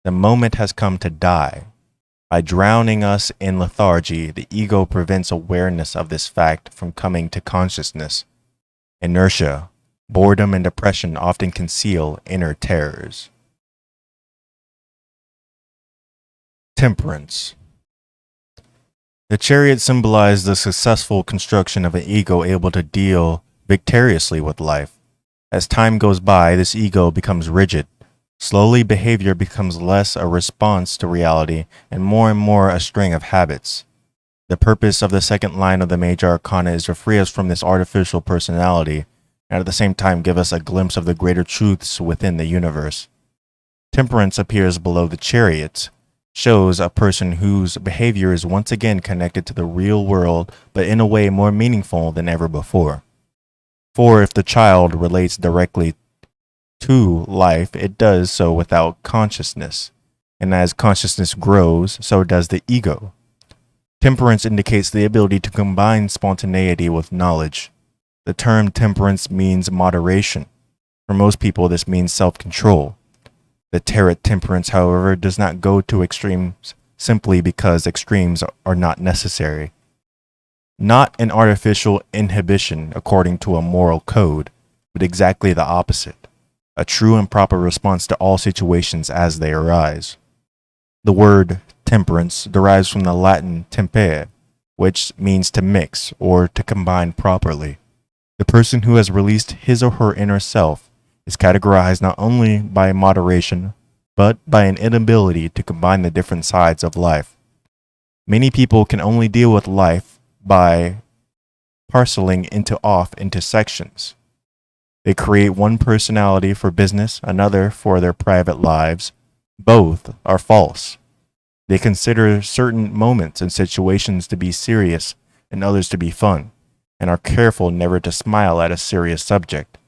The moment has come to die. By drowning us in lethargy, the ego prevents awareness of this fact from coming to consciousness. Inertia, boredom, and depression often conceal inner terrors. Temperance. The chariot symbolized the successful construction of an ego able to deal victoriously with life. As time goes by, this ego becomes rigid. Slowly, behavior becomes less a response to reality and more a string of habits. The purpose of the second line of the major arcana is to free us from this artificial personality and at the same time give us a glimpse of the greater truths within the universe. Temperance appears below the chariot, shows a person whose behavior is once again connected to the real world, but in a way more meaningful than ever before. For if the child relates directly to life, it does so without consciousness. And as consciousness grows, so does the ego. Temperance indicates the ability to combine spontaneity with knowledge. The term temperance means moderation. For most people, this means self-control. The tarot temperance, however, does not go to extremes simply because extremes are not necessary. Not an artificial inhibition according to a moral code, but exactly the opposite. A true and proper response to all situations as they arise. The word temperance derives from the Latin tempere, which means to mix or to combine properly. The person who has released his or her inner self is categorized not only by moderation, but by an inability to combine the different sides of life. Many people can only deal with life by parceling into sections. They create one personality for business, another for their private lives. Both are false. They consider certain moments and situations to be serious and others to be fun, and are careful never to smile at a serious subject.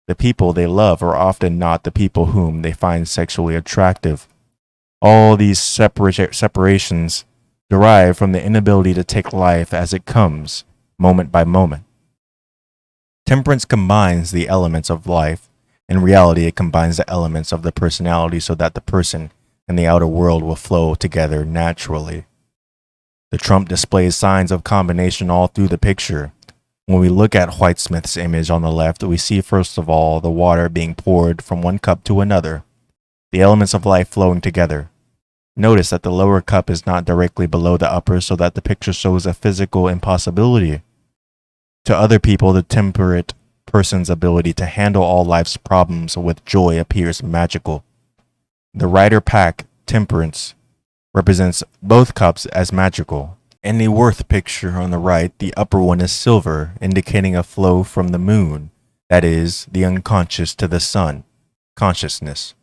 The people they love are often not the people whom they find sexually attractive. All these separations derive from the inability to take life as it comes, moment by moment. Temperance combines the elements of life. In reality, it combines the elements of the personality so that the person and the outer world will flow together naturally. The trump displays signs of combination all through the picture. When we look at Whitesmith's image on the left, we see first of all the water being poured from one cup to another, the elements of life flowing together. Notice that the lower cup is not directly below the upper so that the picture shows a physical impossibility. To other people, the temperate person's ability to handle all life's problems with joy appears magical. The Rider Pack Temperance represents both cups as magical. In the Worth picture on the right, the upper one is silver, indicating a flow from the moon, that is, the unconscious to the sun, consciousness.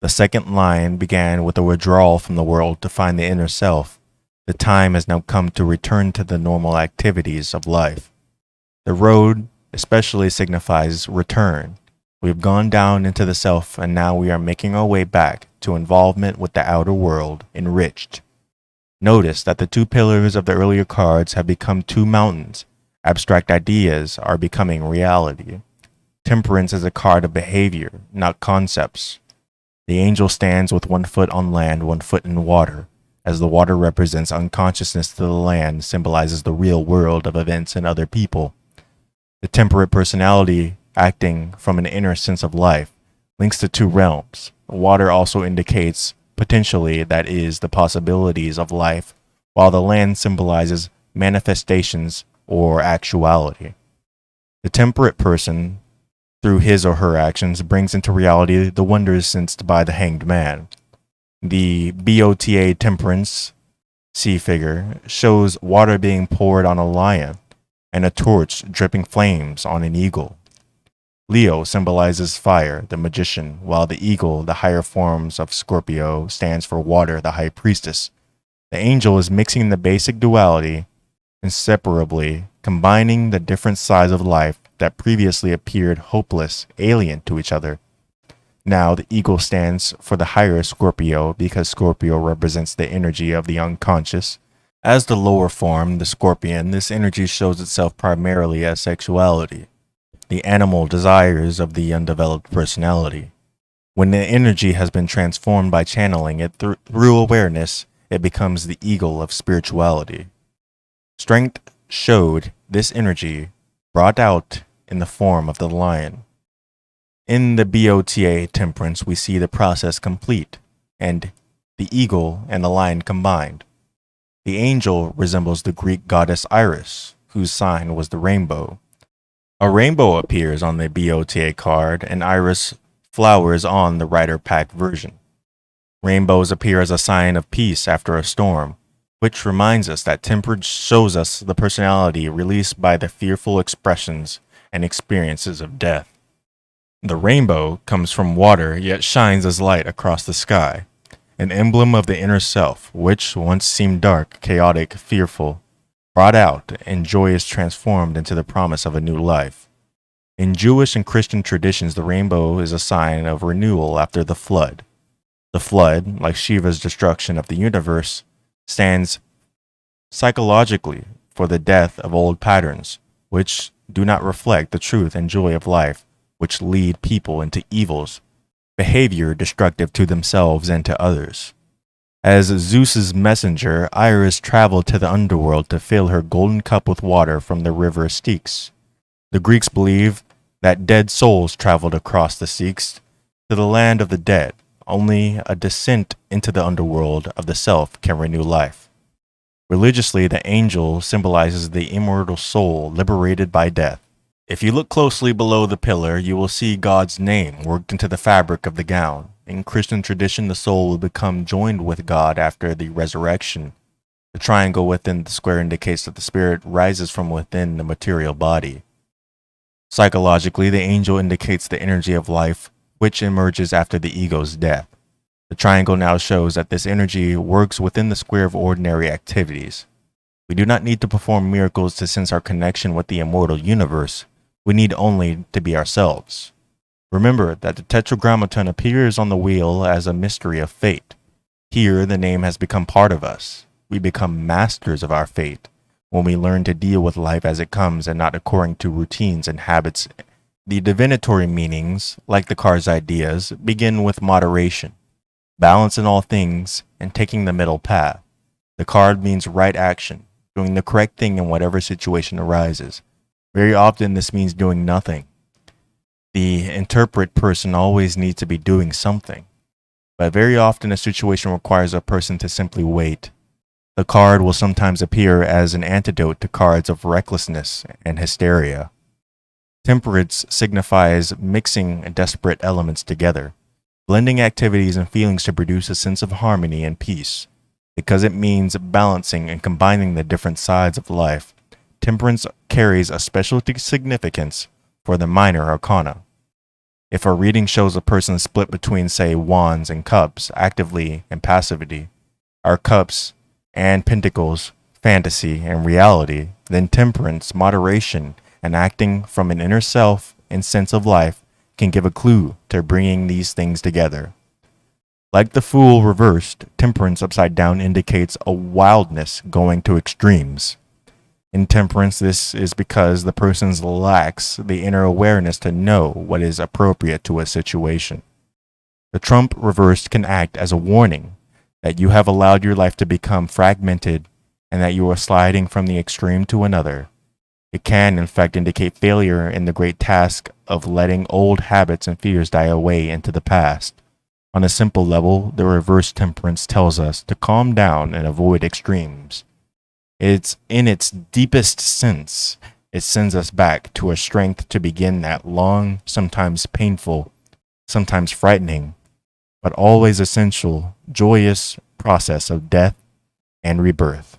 The second line began with a withdrawal from the world to find the inner self. The time has now come to return to the normal activities of life. The road especially signifies return. We have gone down into the self and now we are making our way back to involvement with the outer world, enriched. Notice that the two pillars of the earlier cards have become two mountains. Abstract ideas are becoming reality. Temperance is a card of behavior, not concepts. The angel stands with one foot on land, one foot in water. As the water represents unconsciousness to the land, symbolizes the real world of events and other people. The temperate personality, acting from an inner sense of life, links the two realms. Water also indicates, potentially, that is, the possibilities of life, while the land symbolizes manifestations or actuality. The temperate person, through his or her actions, brings into reality the wonders sensed by the hanged man. The BOTA Temperance C figure shows water being poured on a lion and a torch dripping flames on an eagle. Leo symbolizes fire, the magician, while the eagle, the higher forms of Scorpio, stands for water, the high priestess. The angel is mixing the basic duality, inseparably combining the different sides of life that previously appeared hopeless, alien to each other. Now the eagle stands for the higher Scorpio because Scorpio represents the energy of the unconscious. As the lower form, the scorpion, this energy shows itself primarily as sexuality, the animal desires of the undeveloped personality. When the energy has been transformed by channeling it through awareness, it becomes the eagle of spirituality. Strength showed this energy brought out in the form of the lion. In the BOTA Temperance, we see the process complete, and the eagle and the lion combined. The angel resembles the Greek goddess Iris, whose sign was the rainbow. A rainbow appears on the BOTA card, and Iris flowers on the Rider Pack version. Rainbows appear as a sign of peace after a storm, which reminds us that temperance shows us the personality released by the fearful expressions and experiences of death. The rainbow comes from water yet shines as light across the sky, an emblem of the inner self, which once seemed dark, chaotic, fearful, brought out, and joy is transformed into the promise of a new life. In Jewish and Christian traditions, the rainbow is a sign of renewal after the flood. The flood, like Shiva's destruction of the universe, stands psychologically for the death of old patterns, which do not reflect the truth and joy of life, which lead people into evils, behavior destructive to themselves and to others. As Zeus's messenger, Iris traveled to the underworld to fill her golden cup with water from the river Styx. The Greeks believed that dead souls traveled across the Styx to the land of the dead. Only a descent into the underworld of the self can renew life. Religiously, the angel symbolizes the immortal soul liberated by death. If you look closely below the pillar, you will see God's name worked into the fabric of the gown. In Christian tradition, the soul will become joined with God after the resurrection. The triangle within the square indicates that the spirit rises from within the material body. Psychologically, the angel indicates the energy of life, which emerges after the ego's death. The triangle now shows that this energy works within the square of ordinary activities. We do not need to perform miracles to sense our connection with the immortal universe. We need only to be ourselves. Remember that the tetragrammaton appears on the wheel as a mystery of fate. Here, the name has become part of us. We become masters of our fate when we learn to deal with life as it comes and not according to routines and habits. The divinatory meanings, like the card's ideas, begin with moderation, balance in all things, and taking the middle path. The card means right action, doing the correct thing in whatever situation arises. Very often, this means doing nothing. The interpret person always needs to be doing something, but very often a situation requires a person to simply wait. The card will sometimes appear as an antidote to cards of recklessness and hysteria. Temperance signifies mixing desperate elements together, blending activities and feelings to produce a sense of harmony and peace. Because it means balancing and combining the different sides of life, temperance carries a special significance for the minor arcana. If a reading shows a person split between, say, wands and cups, actively and passivity, or cups and pentacles, fantasy and reality, then temperance, moderation, and acting from an inner self and sense of life can give a clue to bringing these things together. Like the Fool reversed, temperance upside down indicates a wildness going to extremes. In temperance, this is because the person lacks the inner awareness to know what is appropriate to a situation. The Trump reversed can act as a warning that you have allowed your life to become fragmented and that you are sliding from the extreme to another. It can, in fact, indicate failure in the great task of letting old habits and fears die away into the past. On a simple level, the reverse temperance tells us to calm down and avoid extremes. It's in its deepest sense, it sends us back to a strength to begin that long, sometimes painful, sometimes frightening, but always essential, joyous process of death and rebirth.